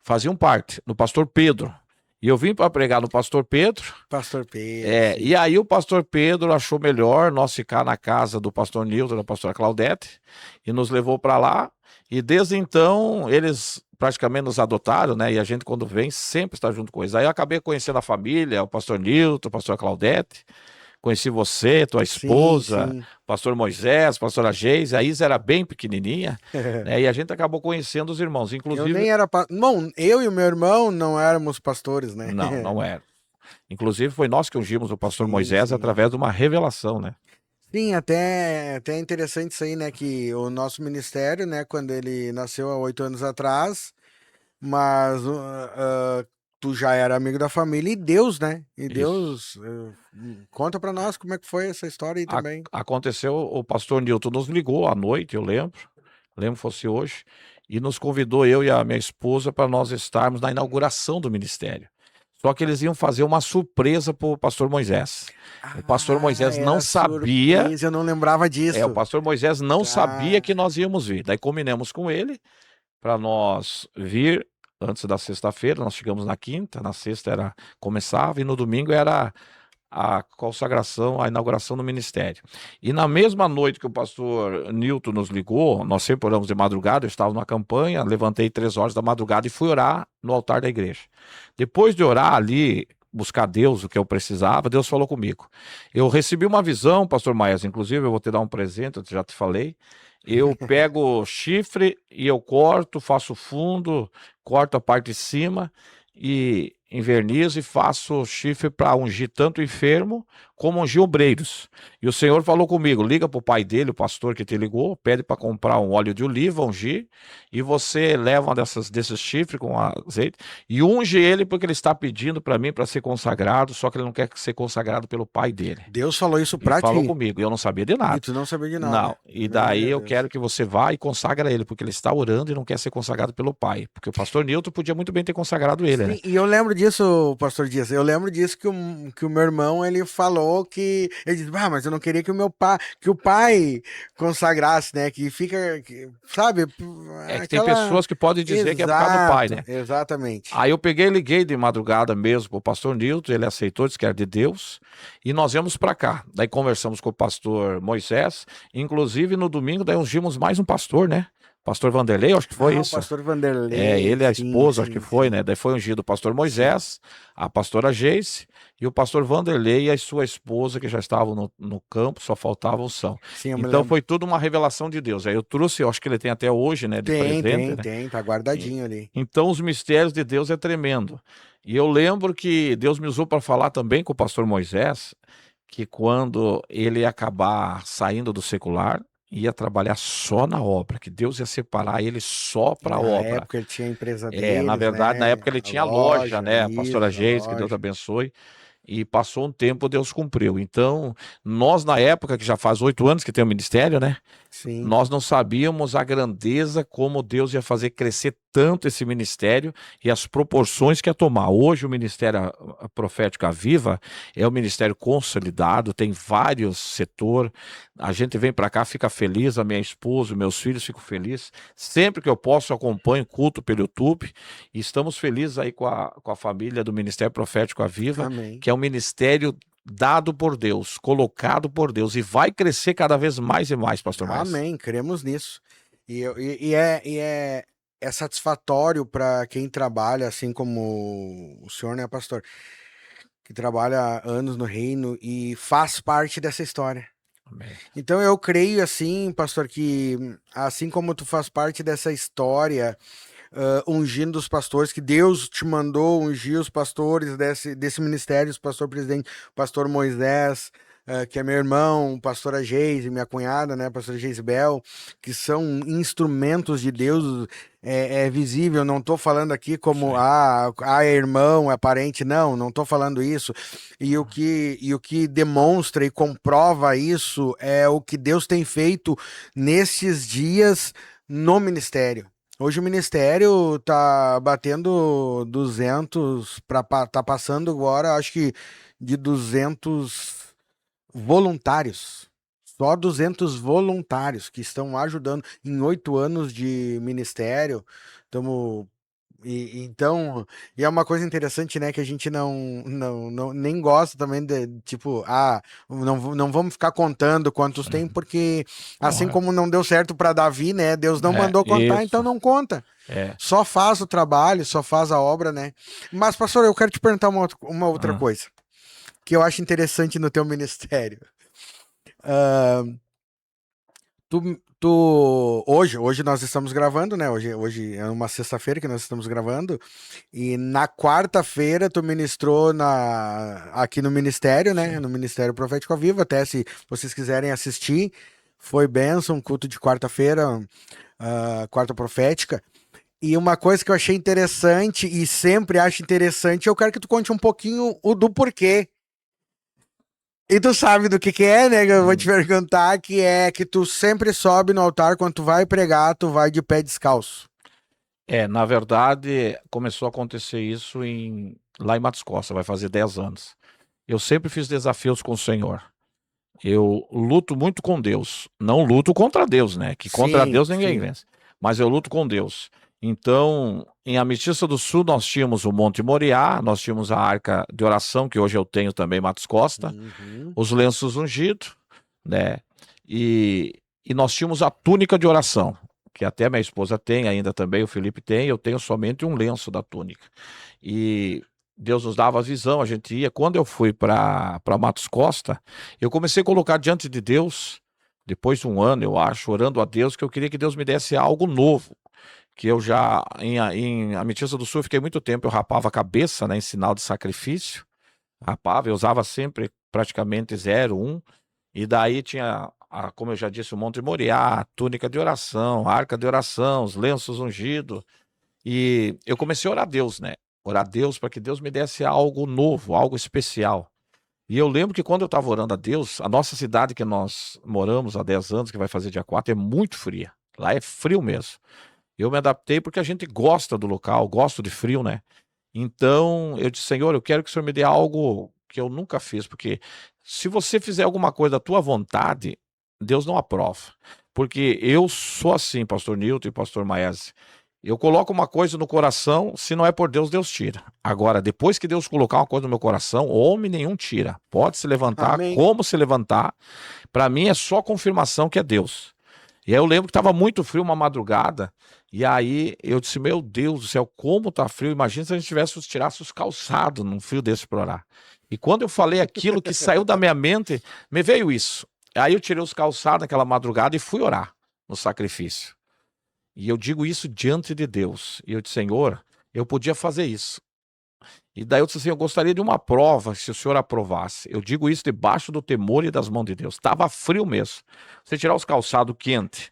faziam parte, no pastor Pedro. E eu vim para pregar no pastor Pedro. Pastor Pedro. E aí o pastor Pedro achou melhor nós ficar na casa do pastor Nilton, da pastora Claudete, e nos levou para lá. E desde então eles praticamente nos adotaram, né? E a gente, quando vem, sempre está junto com eles. Aí eu acabei conhecendo a família, o pastor Nilton, a pastora Claudete. Conheci você, tua esposa, Sim. pastor Moisés, pastora Geise. A Isa era bem pequenininha, né? E a gente acabou conhecendo os irmãos. Eu Inclusive, nem era... Bom, eu e o meu irmão não éramos pastores, né? não era. Inclusive, foi nós que ungimos o pastor Sim, Moisés sim. através de uma revelação, né? Sim, até é interessante isso aí, né? Que o nosso ministério, né? Quando ele nasceu há 8 anos atrás, mas tu já era amigo da família e Deus, né? E Isso. Deus, conta pra nós como é que foi essa história aí também. Aconteceu, o pastor Nilton nos ligou à noite, eu lembro fosse hoje, e nos convidou, eu e a minha esposa, para nós estarmos na inauguração do ministério. Só que eles iam fazer uma surpresa para o pastor Moisés. O pastor Moisés não Era sabia. surpresa, eu não lembrava disso. O pastor Moisés não Tá. sabia que nós íamos vir. Daí combinamos com ele para nós vir antes da sexta-feira. Nós chegamos na quinta, na sexta começava, e no domingo era a consagração, a inauguração do ministério. E na mesma noite que o pastor Nilton nos ligou, nós sempre oramos de madrugada, eu estava numa campanha, levantei 3 horas da madrugada e fui orar no altar da igreja. Depois de orar ali, buscar Deus, o que eu precisava, Deus falou comigo. Eu recebi uma visão, pastor Maes, inclusive eu vou te dar um presente, eu já te falei. Eu pego chifre e eu corto, faço fundo, corto a parte de cima e envernizo e faço chifre para ungir tanto o enfermo como ungir obreiros. E o Senhor falou comigo: liga para o pai dele, o pastor que te ligou, pede para comprar um óleo de oliva, ungir, e você leva uma desses chifres com azeite e unge ele, porque ele está pedindo para mim para ser consagrado, só que ele não quer ser consagrado pelo pai dele. Deus falou isso E pra falou ti. comigo, eu não sabia de E nada. tu não sabia de nada. Não, e daí Meu eu Deus. quero que você vá e consagra ele, porque ele está orando e não quer ser consagrado pelo pai. Porque o pastor Nilton podia muito bem ter consagrado ele, né? Sim, e eu lembro disso, pastor Dias. Eu lembro disso que o meu irmão ele falou que ele disse: "Ah, mas eu não queria que o pai consagrasse, né? Que fica, sabe? É que tem pessoas que podem dizer que é por causa do pai, né? Exatamente. Aí eu peguei e liguei de madrugada mesmo pro pastor Nilton, ele aceitou, disse que era de Deus, e nós viemos para cá. Daí conversamos com o pastor Moisés, inclusive no domingo daí ungimos mais um pastor, né? Pastor Vanderlei, acho que foi O isso. pastor Vanderlei. Ele e a sim, esposa, acho sim, que foi, sim. né? Daí foi ungido o pastor Moisés, a pastora Geise e o pastor Vanderlei e a sua esposa, que já estavam no campo, só faltava unção. Sim, eu me Então lembro. foi tudo uma revelação de Deus. Aí eu trouxe, eu acho que ele tem até hoje, né? De presente, né? Tem, tá guardadinho ali. Então os mistérios de Deus é tremendo. E eu lembro que Deus me usou para falar também com o pastor Moisés, que quando ele ia acabar saindo do secular, ia trabalhar só na obra, que Deus ia separar ele só para a Na obra. época ele tinha a empresa Na deles, verdade, na né? época ele A tinha loja, né? A isso, pastora a Geis, que Deus loja. abençoe. E passou um tempo, Deus cumpriu. Então, nós na época, que já faz 8 anos que tem o ministério, né? Sim. Nós não sabíamos a grandeza, como Deus ia fazer crescer tanto esse ministério e as proporções que ia tomar. Hoje o Ministério Profético Aviva é um ministério consolidado, tem vários setores. A gente vem para cá, fica feliz, a minha esposa, meus filhos ficam felizes. Sempre que eu posso, eu acompanho culto pelo YouTube. E estamos felizes aí com a família do Ministério Profético Aviva, Amém. que é um ministério dado por Deus, colocado por Deus, e vai crescer cada vez mais e mais, pastor Maes. Amém, cremos nisso. É satisfatório para quem trabalha, assim como o senhor, né, pastor, que trabalha anos no reino e faz parte dessa história. Amém. Então eu creio, assim, pastor, que assim como tu faz parte dessa história, ungindo os pastores, que Deus te mandou ungir os pastores desse ministério, o pastor presidente, o pastor Moisés, que é meu irmão, pastora Geise, minha cunhada, né, pastora Geisebel, que são instrumentos de Deus, é visível. Não tô falando aqui como, Sim. é irmão, é parente, não tô falando isso. E o que demonstra e comprova isso é o que Deus tem feito nesses dias no ministério. Hoje o ministério tá batendo 200, tá passando agora, acho que de 200 voluntários. Só 200 voluntários que estão ajudando em 8 anos de ministério. Estamos. Então, e é uma coisa interessante, né, que a gente nem gosta também de, tipo, não vamos ficar contando quantos tem, porque assim Correto. como não deu certo para Davi, né, Deus não mandou contar, então Isso. não conta. É. Só faz o trabalho, só faz a obra, né? Mas, pastor, eu quero te perguntar uma outra Ah, coisa que eu acho interessante no teu ministério. Hoje nós estamos gravando, né? Hoje é uma sexta-feira que nós estamos gravando. E na quarta-feira tu ministrou aqui no ministério, né? sim. No Ministério Profético ao Vivo. Até se vocês quiserem assistir, foi bênção, culto de quarta-feira, quarta profética. E uma coisa que eu achei interessante e sempre acho interessante, eu quero que tu conte um pouquinho do porquê. E tu sabe do que é, né? Que eu vou te Hum. perguntar, que é que tu sempre sobe no altar, quando tu vai pregar, tu vai de pé descalço. Na verdade, começou a acontecer isso lá em Matos Costa, vai fazer 10 anos. Eu sempre fiz desafios com o Senhor. Eu luto muito com Deus. Não luto contra Deus, né? Que contra Sim, Deus ninguém sim. vence. Mas eu luto com Deus. Então, em Ametista do Sul, nós tínhamos o Monte Moriá, nós tínhamos a Arca de Oração, que hoje eu tenho também em Matos Costa, Uhum. os lenços ungidos, né? E nós tínhamos a túnica de oração, que até minha esposa tem ainda também, o Felipe tem, eu tenho somente um lenço da túnica. E Deus nos dava a visão, a gente ia. Quando eu fui para Matos Costa, eu comecei a colocar diante de Deus, depois de um ano, eu acho, orando a Deus, que eu queria que Deus me desse algo novo. Que eu já, em Ametista do Sul, eu fiquei muito tempo, eu rapava a cabeça, né, em sinal de sacrifício. Rapava, eu usava sempre praticamente 0, 1. E daí tinha, como eu já disse, o Monte Moriá, a túnica de oração, a arca de oração, os lenços ungidos. E eu comecei a orar a Deus, né? Orar a Deus para que Deus me desse algo novo, algo especial. E eu lembro que quando eu estava orando a Deus, a nossa cidade que nós moramos há 10 anos, que vai fazer dia 4, é muito fria. Lá é frio mesmo. Eu me adaptei porque a gente gosta do local, gosto de frio, né? Então eu disse, Senhor, eu quero que o Senhor me dê algo que eu nunca fiz, porque se você fizer alguma coisa da tua vontade, Deus não aprova. Porque eu sou assim, pastor Nilton e pastor Maese. Eu coloco uma coisa no coração, se não é por Deus, Deus tira. Agora, depois que Deus colocar uma coisa no meu coração, homem nenhum tira. Pode se levantar, Amém. como se levantar. Para mim é só confirmação que é Deus. E aí eu lembro que estava muito frio uma madrugada, e aí eu disse, meu Deus do céu, como tá frio, imagina se a gente tirasse os calçados num frio desse para orar. E quando eu falei aquilo que saiu da minha mente, me veio isso. Aí eu tirei os calçados naquela madrugada e fui orar no sacrifício. E eu digo isso diante de Deus. E eu disse, Senhor, eu podia fazer isso. E daí eu disse assim, eu gostaria de uma prova, se o senhor aprovasse. Eu digo isso debaixo do temor e das mãos de Deus. Estava frio mesmo. Você tirar os calçados quentes,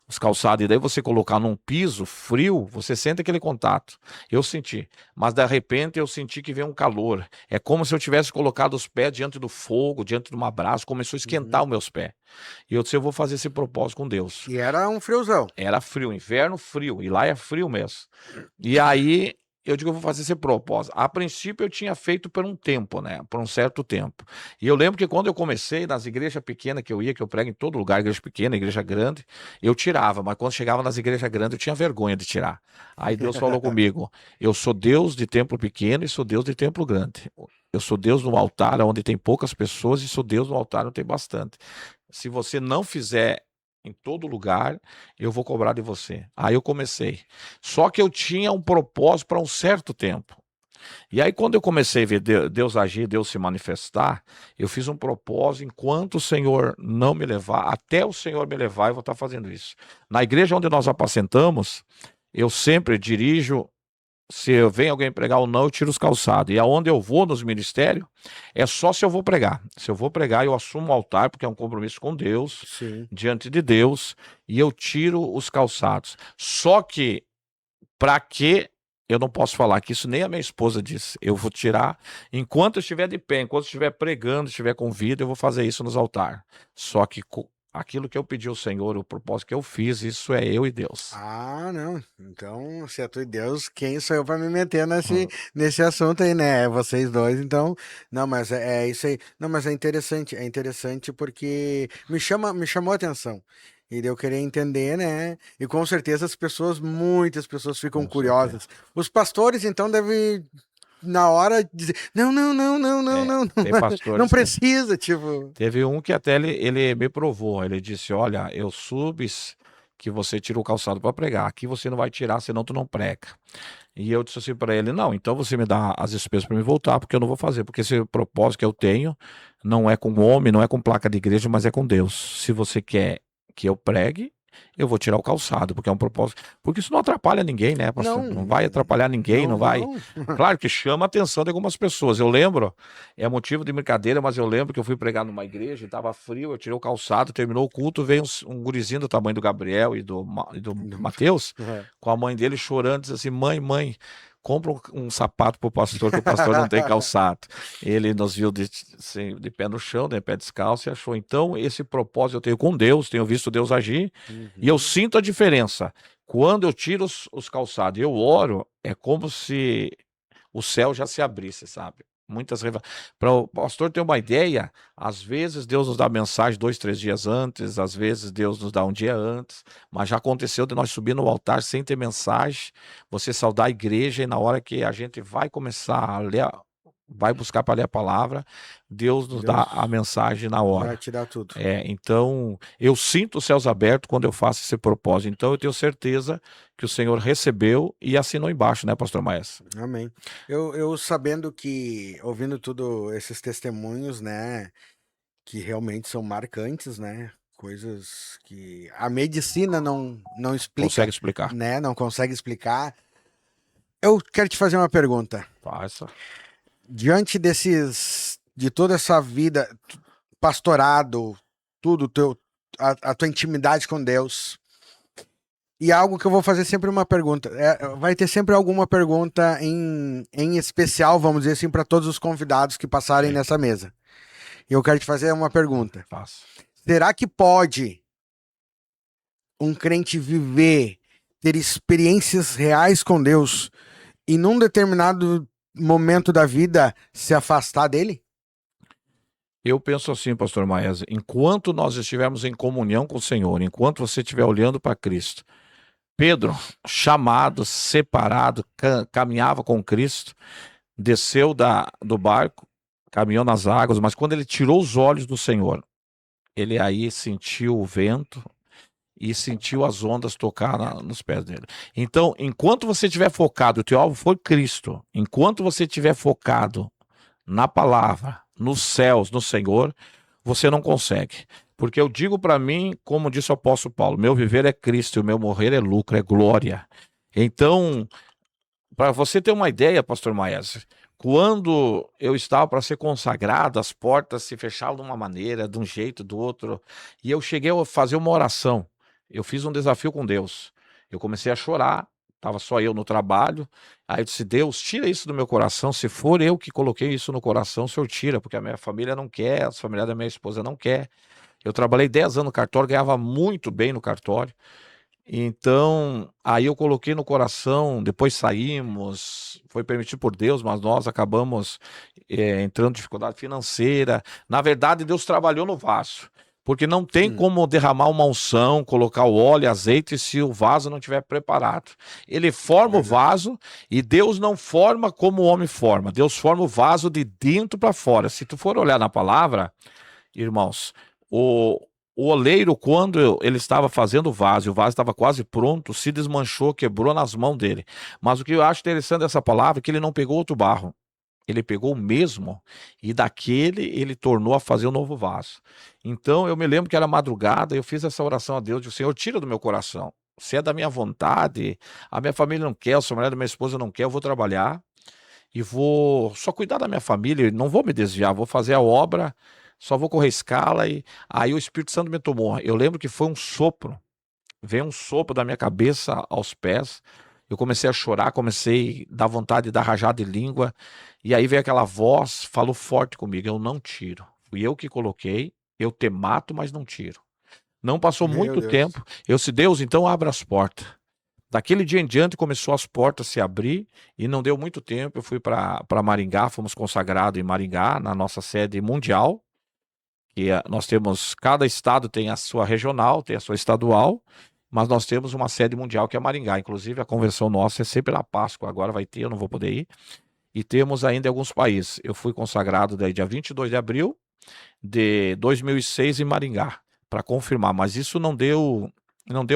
os calçados, e daí você colocar num piso frio, você sente aquele contato. Eu senti. Mas de repente eu senti que veio um calor. É como se eu tivesse colocado os pés diante do fogo, diante de uma brasa, começou a esquentar Uhum. os meus pés. E eu disse, eu vou fazer esse propósito com Deus. E era um friozão. Era frio, inverno frio, e lá é frio mesmo. E aí eu digo, eu vou fazer esse propósito. A princípio eu tinha feito por um tempo, né? Por um certo tempo. E eu lembro que quando eu comecei, nas igrejas pequenas que eu ia, que eu prego em todo lugar, igreja pequena, igreja grande, eu tirava, mas quando chegava nas igrejas grandes eu tinha vergonha de tirar. Aí Deus falou comigo, eu sou Deus de templo pequeno e sou Deus de templo grande. Eu sou Deus no altar onde tem poucas pessoas e sou Deus no altar onde tem bastante. Se você não fizer em todo lugar, eu vou cobrar de você. Aí eu comecei. Só que eu tinha um propósito para um certo tempo. E aí, quando eu comecei a ver Deus agir, Deus se manifestar, eu fiz um propósito, enquanto o Senhor não me levar, até o Senhor me levar, eu vou estar fazendo isso. Na igreja onde nós apacentamos, eu sempre dirijo Se vem alguém pregar ou não, eu tiro os calçados. E aonde eu vou nos ministérios, é só se eu vou pregar. Se eu vou pregar, eu assumo o altar, porque é um compromisso com Deus, Sim. diante de Deus, e eu tiro os calçados. Só que, para que eu não posso falar que isso nem a minha esposa disse. Eu vou tirar enquanto eu estiver de pé, enquanto eu estiver pregando, estiver com vida, eu vou fazer isso nos altares. Só que aquilo que eu pedi ao Senhor, o propósito que eu fiz, isso é eu e Deus. Ah, não. Então, se é tu e Deus, quem sou eu para me meter nesse, Hum. nesse assunto aí, né? É vocês dois, então. Não, mas é isso aí. Não, mas é interessante porque me chamou a atenção. E daí eu queria entender, né? E com certeza muitas pessoas ficam Com certeza. curiosas. Os pastores, então, devem, na hora, dizer: não, não, não, não, não, não, Tem não, não pastores que precisa, tipo. teve um que até ele me provou. Ele disse: Olha, eu subes que você tira o calçado para pregar. Aqui você não vai tirar, senão tu não prega. E eu disse assim para ele: Não, então você me dá as despesas para me voltar, porque eu não vou fazer. Porque esse propósito que eu tenho não é com homem, não é com placa de igreja, mas é com Deus. Se você quer que eu pregue, eu vou tirar o calçado, porque é um propósito. Porque isso não atrapalha ninguém, né, pastor? Não, Não vai atrapalhar ninguém, não, não vai. não. Claro que chama a atenção de algumas pessoas. Eu lembro, é motivo de brincadeira, mas eu lembro que eu fui pregar numa igreja, estava frio, eu tirei o calçado, terminou o culto, veio um gurizinho do tamanho do Gabriel e do Não. Mateus, É. com a mãe dele chorando, disse assim: Mãe, compra um sapato pro pastor, que o pastor não tem calçado. Ele nos viu assim, de pé no chão, de pé descalço, e achou. Então, esse propósito eu tenho com Deus, tenho visto Deus agir, e eu Uhum. sinto a diferença. Quando eu tiro os calçados e eu oro, é como se o céu já se abrisse, sabe? Muitas para o pastor ter uma ideia, às vezes Deus nos dá mensagem 2, 3 dias antes, às vezes Deus nos dá um dia antes, mas já aconteceu de nós subir no altar sem ter mensagem, você saudar a igreja e na hora que a gente vai começar a ler, vai buscar para ler a palavra, Deus nos dá a Deus mensagem na vai hora. te dar tudo. Então, eu sinto os céus abertos quando eu faço esse propósito. Então, eu tenho certeza que o Senhor recebeu e assinou embaixo, né, pastor Maes? Amém. Eu sabendo que, ouvindo tudo esses testemunhos, né, que realmente são marcantes, né, coisas que a medicina não Consegue explica, explicar? né, não consegue explicar. Eu quero te fazer uma pergunta. Faça. Diante de toda essa vida, pastorado, tudo, a tua intimidade com Deus, e algo que eu vou fazer sempre uma pergunta. Vai ter sempre alguma pergunta em especial, vamos dizer assim, para todos os convidados que passarem Sim. nessa mesa. E eu quero te fazer uma pergunta. Faça. Será que pode um crente viver, ter experiências reais com Deus e num determinado momento da vida se afastar dele? Eu penso assim, pastor Maes, enquanto nós estivermos em comunhão com o Senhor, enquanto você estiver olhando para Cristo, Pedro, chamado, separado, caminhava com Cristo, desceu do barco, caminhou nas águas, mas quando ele tirou os olhos do Senhor, ele aí sentiu o vento e sentiu as ondas tocar nos pés dele. Então, enquanto você estiver focado, o teu alvo foi Cristo, enquanto você estiver focado na palavra, nos céus, no Senhor, você não consegue. Porque eu digo para mim, como disse o apóstolo Paulo, meu viver é Cristo e o meu morrer é lucro, é glória. Então, para você ter uma ideia, pastor Maes, quando eu estava para ser consagrado, as portas se fechavam de uma maneira, de um jeito, do outro, e eu cheguei a fazer uma oração. Eu fiz um desafio com Deus. Eu comecei a chorar, estava só eu no trabalho. Aí eu disse: Deus, tira isso do meu coração. Se for eu que coloquei isso no coração, o Senhor tira, porque a minha família não quer, a família da minha esposa não quer. Eu trabalhei 10 anos no cartório, ganhava muito bem no cartório. Então, aí eu coloquei no coração, depois saímos, foi permitido por Deus, mas nós acabamos entrando em dificuldade financeira. Na verdade, Deus trabalhou no vaso, porque não tem como derramar uma unção, colocar o óleo e azeite se o vaso não estiver preparado. Ele forma o vaso e Deus não forma como o homem forma. Deus forma o vaso de dentro para fora. Se tu for olhar na palavra, irmãos, o oleiro, quando ele estava fazendo o vaso, e o vaso estava quase pronto, se desmanchou, quebrou nas mãos dele. Mas o que eu acho interessante dessa palavra é que ele não pegou outro barro. Ele pegou o mesmo e daquele ele tornou a fazer um novo vaso. Então eu me lembro que era madrugada, eu fiz essa oração a Deus, disse: Senhor, tira do meu coração. se é da minha vontade, a minha família não quer, a mulher da minha esposa não quer, eu vou trabalhar e vou só cuidar da minha família, não vou me desviar, vou fazer a obra, só vou correr escala. E aí o Espírito Santo me tomou. Eu lembro que foi um sopro, veio um sopro da minha cabeça aos pés. Eu comecei a chorar, comecei a dar vontade de dar rajada de língua. E aí veio aquela voz, falou forte comigo: eu não tiro. Fui eu que coloquei, eu te mato, mas não tiro. Não passou Meu muito Deus. tempo. Eu disse: Deus, então abra as portas. Daquele dia em diante começou as portas a se abrir e não deu muito tempo. Eu fui para Maringá, fomos consagrados em Maringá, na nossa sede mundial. Nós temos, cada estado tem a sua regional, tem a sua estadual, mas nós temos uma sede mundial que é Maringá. Inclusive a convenção nossa é sempre na Páscoa, agora vai ter, eu não vou poder ir. E temos ainda em alguns países. Eu fui consagrado daí dia 22 de abril de 2006 em Maringá, para confirmar, mas isso não deu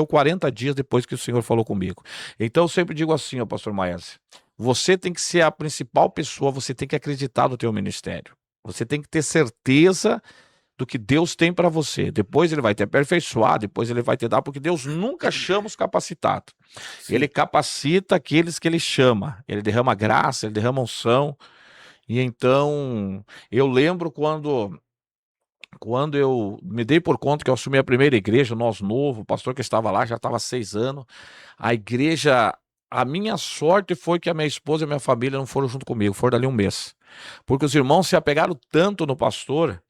40 dias depois que o Senhor falou comigo. Então eu sempre digo assim, ó, pastor Maese, você tem que ser a principal pessoa, você tem que acreditar no teu ministério. Você tem que ter certeza do que Deus tem para você. Depois ele vai te aperfeiçoar, depois ele vai te dar, porque Deus nunca chama os capacitados. Sim. Ele capacita aqueles que ele chama. Ele derrama graça, ele derrama unção. E então, eu lembro quando eu me dei por conta que eu assumi a primeira igreja, nós novo, o pastor que estava lá já estava há 6 anos. A igreja, a minha sorte foi que a minha esposa e a minha família não foram junto comigo, foram dali um mês. Porque os irmãos se apegaram tanto no pastor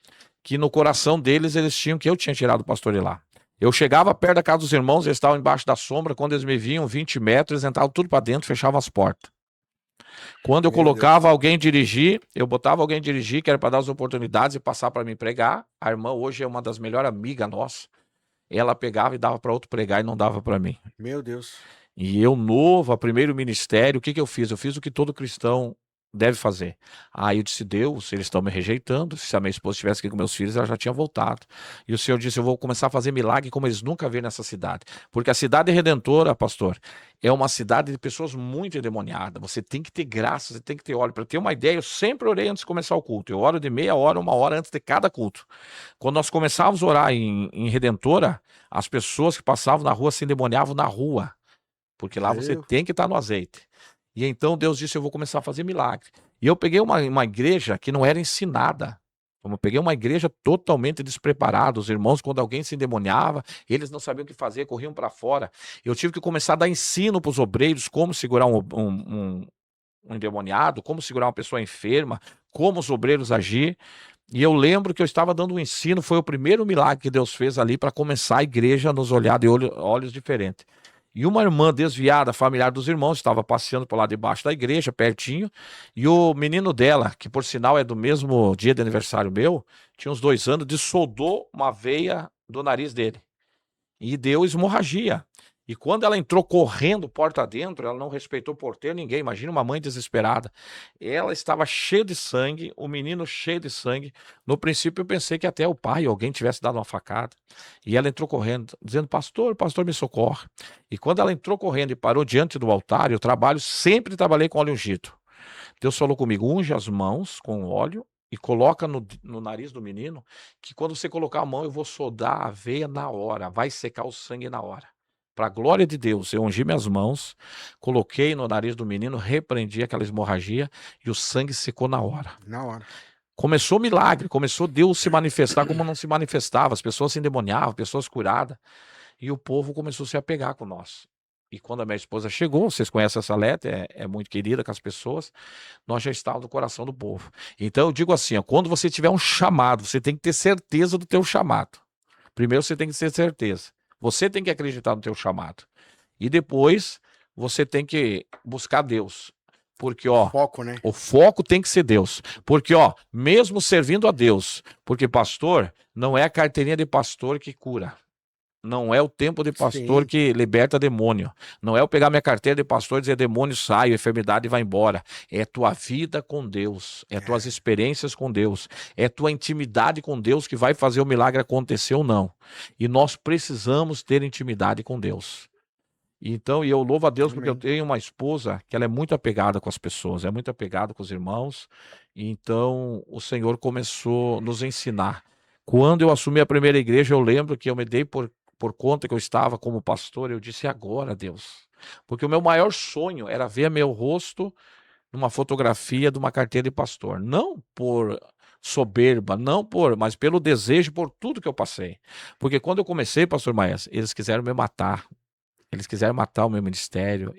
que no coração deles eles tinham que eu tinha tirado o pastor de lá. Eu chegava perto da casa dos irmãos, eles estavam embaixo da sombra, quando eles me viam 20 metros, eles entravam tudo para dentro, fechavam as portas. Quando eu Meu Deus. colocava alguém dirigir, eu botava alguém dirigir, que era para dar as oportunidades e passar para mim pregar. A irmã hoje é uma das melhores amigas nossas. Ela pegava e dava para outro pregar e não dava para mim. Meu Deus. E eu novo, a primeiro ministério, o que eu fiz? Eu fiz o que todo cristão deve fazer. Aí eu disse: Deus, eles estão me rejeitando. Se a minha esposa estivesse aqui com meus filhos, ela já tinha voltado. E o Senhor disse: eu vou começar a fazer milagre como eles nunca viram nessa cidade. Porque a cidade redentora, pastor, é uma cidade de pessoas muito endemoniadas. Você tem que ter graça, você tem que ter óleo. Para ter uma ideia, eu sempre orei antes de começar o culto. Eu oro de meia hora, 1 hora antes de cada culto. Quando nós começávamos a orar em Redentora, as pessoas que passavam na rua se endemoniavam na rua. Porque lá você tem que estar no azeite. E então Deus disse: eu vou começar a fazer milagre. E eu peguei uma igreja que não era ensinada. Eu peguei uma igreja totalmente despreparada. Os irmãos, quando alguém se endemoniava, eles não sabiam o que fazer, corriam para fora. Eu tive que começar a dar ensino para os obreiros, como segurar um endemoniado, como segurar uma pessoa enferma, como os obreiros agir. E eu lembro que eu estava dando um ensino, foi o primeiro milagre que Deus fez ali para começar a igreja a nos olhar de olhos diferentes. E uma irmã desviada, familiar dos irmãos, estava passeando por lá debaixo da igreja, pertinho, e o menino dela, que por sinal é do mesmo dia de aniversário meu, tinha uns 2 anos, dessoldou uma veia do nariz dele e deu hemorragia. E quando ela entrou correndo porta dentro, ela não respeitou o porteiro, ninguém. Imagina uma mãe desesperada. Ela estava cheia de sangue, o menino cheio de sangue. No princípio eu pensei que até o pai, alguém tivesse dado uma facada. E ela entrou correndo, dizendo: pastor, pastor, me socorre. E quando ela entrou correndo e parou diante do altar, eu sempre trabalhei com óleo ungido. Deus falou comigo: unge as mãos com óleo e coloca no nariz do menino, que quando você colocar a mão eu vou soldar a veia na hora, vai secar o sangue na hora. Para a glória de Deus, eu ungi minhas mãos, coloquei no nariz do menino, repreendi aquela hemorragia e o sangue secou na hora. Na hora. Começou o milagre, começou Deus se manifestar como não se manifestava, as pessoas se endemoniavam, pessoas curadas, e o povo começou a se apegar com nós. E quando a minha esposa chegou, vocês conhecem essa letra, é muito querida com as pessoas, nós já estávamos no coração do povo. Então eu digo assim, ó, quando você tiver um chamado, você tem que ter certeza do teu chamado. Primeiro você tem que ter certeza. Você tem que acreditar no teu chamado. E depois você tem que buscar Deus. Porque, ó, Foco, né? o foco tem que ser Deus. Porque, ó, mesmo servindo a Deus, porque pastor não é a carteirinha de pastor que cura. Não é o tempo de pastor Sim. que liberta demônio. Não é eu pegar minha carteira de pastor e dizer demônio sai, a enfermidade vai embora. É tua vida com Deus. É tuas experiências com Deus. É tua intimidade com Deus que vai fazer o milagre acontecer ou não. E nós precisamos ter intimidade com Deus. Então, e eu louvo a Deus porque eu Amém. tenho uma esposa que ela é muito apegada com as pessoas, é muito apegada com os irmãos. Então, o Senhor começou a nos ensinar. Quando eu assumi a primeira igreja, eu lembro que eu me dei por por conta que eu estava como pastor, eu disse: agora, Deus. Porque o meu maior sonho era ver meu rosto numa fotografia de uma carteira de pastor. Não por soberba, mas pelo desejo, por tudo que eu passei. Porque quando eu comecei, pastor Maes, eles quiseram me matar. Eles quiseram matar o meu ministério,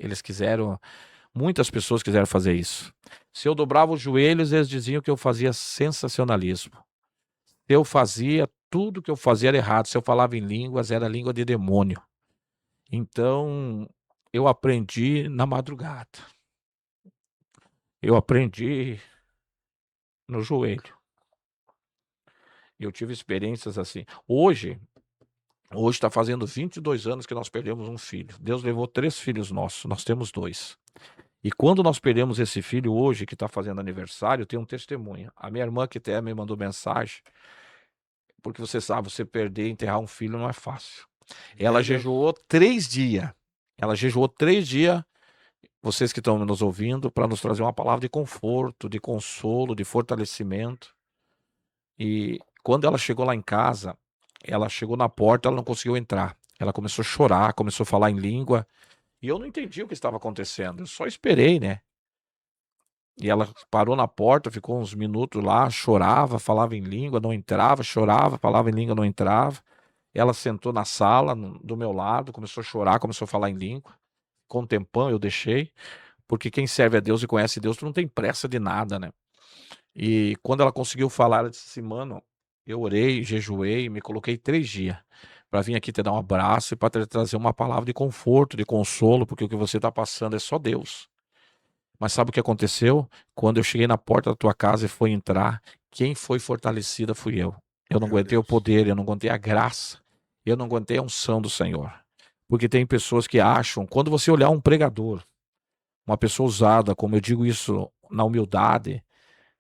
muitas pessoas quiseram fazer isso. Se eu dobrava os joelhos, eles diziam que eu fazia sensacionalismo. Eu fazia, tudo que eu fazia era errado. Se eu falava em línguas, era língua de demônio. Então, eu aprendi na madrugada. Eu aprendi no joelho. Eu tive experiências assim. Hoje está fazendo 22 anos que nós perdemos um filho. Deus levou 3 filhos nossos, nós temos 2. E quando nós perdemos esse filho hoje, que está fazendo aniversário, tem um testemunho. A minha irmã que até me mandou mensagem, porque você sabe, você perder, enterrar um filho não é fácil. Ela jejuou 3 dias. Ela jejuou 3 dias, vocês que estão nos ouvindo, para nos trazer uma palavra de conforto, de consolo, de fortalecimento. E quando ela chegou lá em casa, ela chegou na porta, ela não conseguiu entrar. Ela começou a chorar, começou a falar em língua. E eu não entendi o que estava acontecendo. Eu só esperei, né? E ela parou na porta, ficou uns minutos lá, chorava, falava em língua, não entrava, chorava, falava em língua, não entrava. Ela sentou na sala, do meu lado, começou a chorar, começou a falar em língua. Com um tempão eu deixei, porque quem serve a Deus e conhece Deus, tu não tem pressa de nada, né? E quando ela conseguiu falar, ela disse assim: mano, eu orei, jejuei, me coloquei 3 dias para vir aqui te dar um abraço e para te trazer uma palavra de conforto, de consolo, porque o que você está passando é só Deus. Mas sabe o que aconteceu? Quando eu cheguei na porta da tua casa e fui entrar, quem foi fortalecida fui eu. Eu não Meu aguentei o Deus. poder, eu não aguentei a graça, eu não aguentei a unção do Senhor. Porque tem pessoas que acham, quando você olhar um pregador, uma pessoa usada, como eu digo isso na humildade,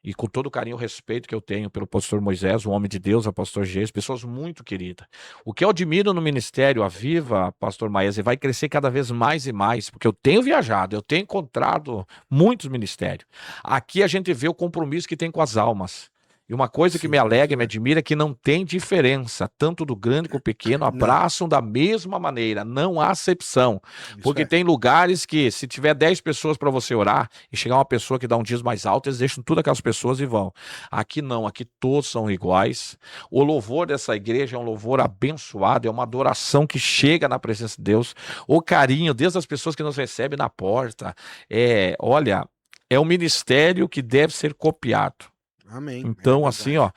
e com todo o carinho e respeito que eu tenho pelo pastor Moisés, o homem de Deus, o pastor Geis, pessoas muito queridas. O que eu admiro no ministério Aviva, pastor Maese, vai crescer cada vez mais e mais, porque eu tenho viajado, eu tenho encontrado muitos ministérios. Aqui a gente vê o compromisso que tem com as almas. E uma coisa que me Sim, alegra e isso me é. admira é que não tem diferença, tanto do grande como do pequeno Não, abraçam da mesma maneira, não há acepção. isso Porque é. tem lugares que, se tiver 10 pessoas para você orar e chegar uma pessoa que dá um dízimo mais alto, eles deixam tudo aquelas pessoas e vão. Aqui não, aqui todos são iguais. O louvor dessa igreja é um louvor abençoado, é uma adoração que chega na presença de Deus. O carinho, desde as pessoas que nos recebem na porta, olha, é um ministério que deve ser copiado. Amém. É Então, assim, ó, verdade.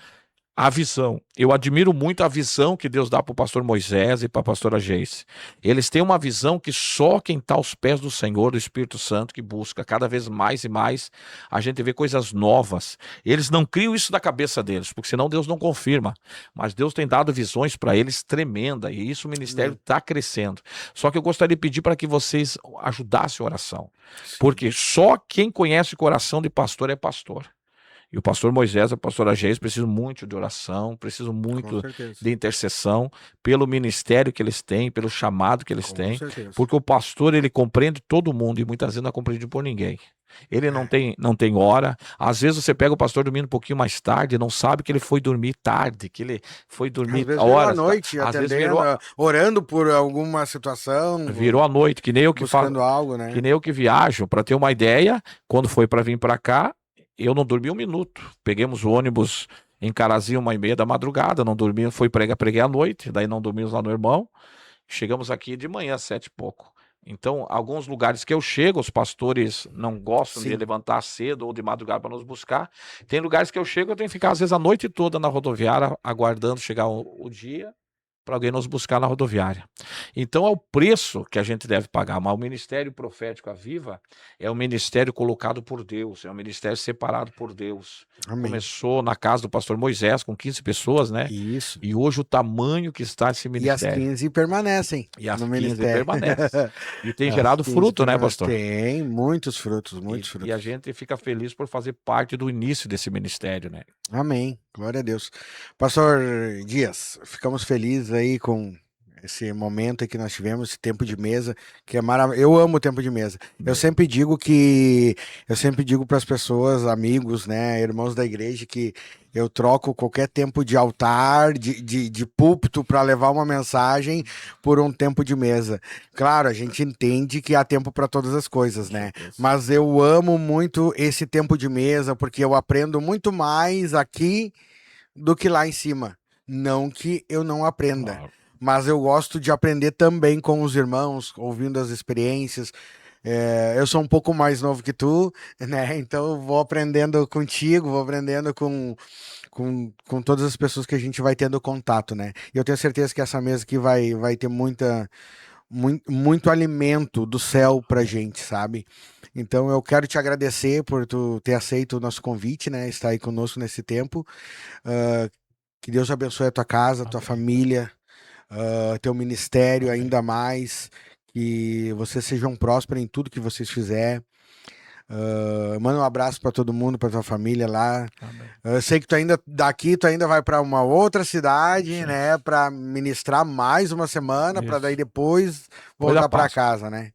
a visão. Eu admiro muito a visão que Deus dá para o pastor Moisés e para a pastora Geice. Eles têm uma visão que só quem está aos pés do Senhor, do Espírito Santo, que busca cada vez mais e mais, a gente vê coisas novas. Eles não criam isso da cabeça deles, porque senão Deus não confirma. Mas Deus tem dado visões para eles tremenda, e isso o ministério Amém. está crescendo. Só que eu gostaria de pedir para que vocês ajudassem a oração. Sim. Porque só quem conhece o coração de pastor é pastor. E o pastor Moisés e a pastora Geis precisam muito de oração, precisam Com muito certeza. de intercessão pelo ministério que eles têm, pelo chamado que eles Com têm, certeza. porque o pastor ele compreende todo mundo e muitas vezes não é compreendido por ninguém. Ele não É. tem hora. Às vezes você pega o pastor dormindo um pouquinho mais tarde, e não sabe que ele foi dormir tarde, que ele foi Às dormir vezes virou à horas. noite Às vezes atendendo, orando por alguma situação, virou a noite, que nem eu que falo, buscando algo, que né? nem eu que viajo. Para ter uma ideia, quando foi para vir para cá, eu não dormi um minuto. Peguemos o ônibus em Carazinho, 1h30 da madrugada, não dormi, preguei à noite, daí não dormimos lá no irmão. Chegamos aqui de manhã, 7 e pouco. Então, alguns lugares que eu chego, os pastores não gostam de Sim. levantar cedo ou de madrugada para nos buscar. Tem lugares que eu chego, eu tenho que ficar, às vezes, a noite toda na rodoviária, aguardando chegar o dia para alguém nos buscar na rodoviária. Então é o preço que a gente deve pagar, mas o ministério profético Aviva é um ministério colocado por Deus, é um ministério separado por Deus. Amém. Começou na casa do pastor Moisés com 15 pessoas, né? Isso. E hoje o tamanho que está esse E as ministério. 15 permanecem E as no 15 ministério. permanecem. E tem As gerado 15 fruto, né, permanecem. pastor? Tem muitos frutos, muitos E a frutos. gente fica feliz por fazer parte do início desse ministério, né? Amém. Glória a Deus. Pastor Dias, ficamos felizes aí com esse momento aí que nós tivemos, esse tempo de mesa, que é maravilhoso. Eu amo o tempo de mesa. Eu sempre digo para as pessoas, amigos, né, irmãos da igreja, que eu troco qualquer tempo de altar, de púlpito para levar uma mensagem por um tempo de mesa. Claro, a gente entende que há tempo para todas as coisas, né? Mas eu amo muito esse tempo de mesa, porque eu aprendo muito mais aqui do que lá em cima. Não que eu não aprenda, Claro. mas eu gosto de aprender também com os irmãos, ouvindo as experiências. Eu sou um pouco mais novo que tu, né? Então eu vou aprendendo contigo, vou aprendendo com todas as pessoas que a gente vai tendo contato, né? E eu tenho certeza que essa mesa aqui vai ter muito alimento do céu pra gente, sabe? Então eu quero te agradecer por tu ter aceito o nosso convite, né? Estar aí conosco nesse tempo. Ah, que Deus abençoe a tua casa, a tua Amém. família, teu ministério Amém. ainda mais. Que vocês sejam prósperos em tudo que vocês fizerem. Manda um abraço para todo mundo, para tua família lá. Amém. Eu sei que tu ainda vai para uma outra cidade, Sim. né, para ministrar mais uma semana, para daí Isso. depois Depois da voltar para Páscoa. casa, né?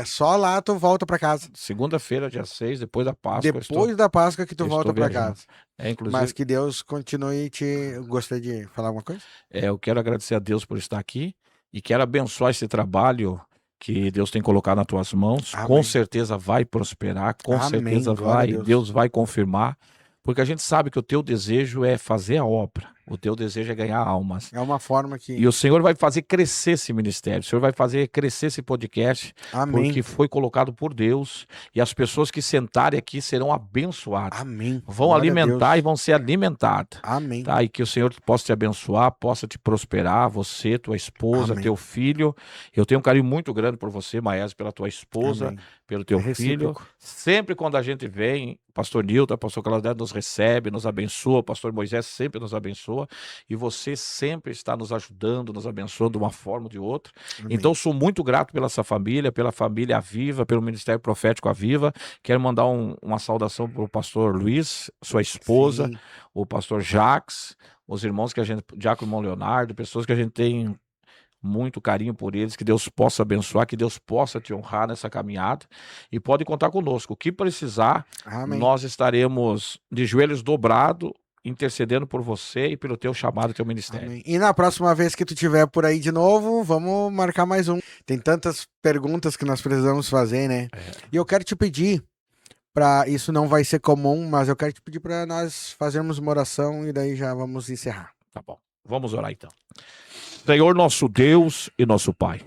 Só lá tu volta para casa. Segunda-feira, dia 6, depois da Páscoa, Depois da Páscoa que tu eu estou volta para viajando. casa. Mas Inclusive, que Deus continue te. Gostaria de falar alguma coisa? eu quero agradecer a Deus por estar aqui e quero abençoar esse trabalho que Deus tem colocado nas tuas mãos. Com Amém. certeza vai prosperar, com Amém. certeza Glória a vai, Deus. Deus vai confirmar, porque a gente sabe que o teu desejo é fazer a obra, o teu desejo é ganhar almas. É uma forma que. E o Senhor vai fazer crescer esse ministério, o Senhor vai fazer crescer esse podcast, Amém. porque foi colocado por Deus, e as pessoas que sentarem aqui serão abençoadas. Amém. Vão Glória a alimentar Deus. e vão ser alimentadas. Amém. Tá? E que o Senhor possa te abençoar, possa te prosperar, você, tua esposa, Amém. teu filho. Eu tenho um carinho muito grande por você, Maese, pela tua esposa, Amém. pelo teu É filho. recíproco. Sempre quando a gente vem, pastor Nilton, pastor Claudete nos recebe, nos abençoa, pastor Moisés sempre nos abençoa, e você sempre está nos ajudando, nos abençoando de uma forma ou de outra. Amém. Então, sou muito grato pela essa família, pela família Aviva, pelo Ministério Profético Aviva. Quero mandar uma saudação para o pastor Luiz, sua esposa, Sim. o pastor Jacques, os irmãos que a gente, Diácono Irmão Leonardo, pessoas que a gente tem muito carinho por eles, que Deus possa abençoar, que Deus possa te honrar nessa caminhada, e pode contar conosco. O que precisar, Amém. nós estaremos de joelhos dobrados, intercedendo por você e pelo teu chamado, teu ministério. Amém. E na próxima vez que tu tiver por aí de novo, vamos marcar mais um. Tem tantas perguntas que nós precisamos fazer, né? E eu quero te pedir, isso não vai ser comum, mas eu quero te pedir para nós fazermos uma oração e daí já vamos encerrar. Tá bom, vamos orar então. Senhor, nosso Deus e nosso Pai,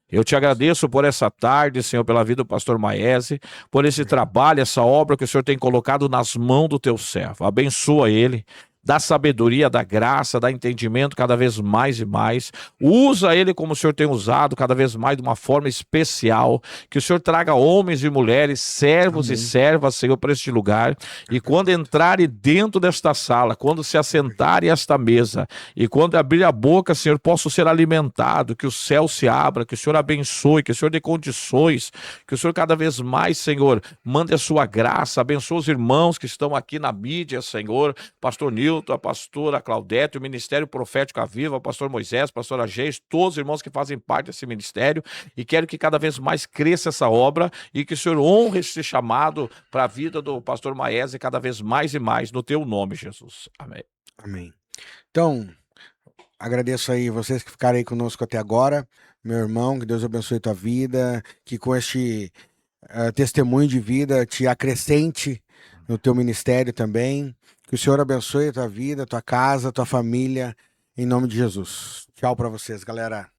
eu te agradeço por essa tarde, Senhor, pela vida do pastor Maese, por esse trabalho, essa obra que o Senhor tem colocado nas mãos do teu servo. Abençoa ele, dá sabedoria, dá graça, dá entendimento cada vez mais e mais. Usa ele como o Senhor tem usado, cada vez mais de uma forma especial. Que o Senhor traga homens e mulheres, servos Amém. e servas, Senhor, para este lugar. E quando entrarem dentro desta sala, quando se assentarem a esta mesa, e quando abrir a boca, Senhor, possam ser alimentados, que o céu se abra, que o Senhor abençoe, que o Senhor dê condições, que o Senhor cada vez mais, Senhor, mande a sua graça, abençoe os irmãos que estão aqui na mídia, Senhor, pastor Nilton, a pastora Claudete, o Ministério Profético Aviva, o pastor Moisés, a pastora Geis, todos os irmãos que fazem parte desse ministério, e quero que cada vez mais cresça essa obra e que o Senhor honre esse chamado para a vida do pastor Maese cada vez mais e mais, no teu nome, Jesus. Amém. Amém. Então, agradeço aí vocês que ficaram aí conosco até agora, meu irmão, que Deus abençoe tua vida, que com este testemunho de vida te acrescente no teu ministério também. Que o Senhor abençoe a tua vida, tua casa, tua família, em nome de Jesus. Tchau para vocês, galera.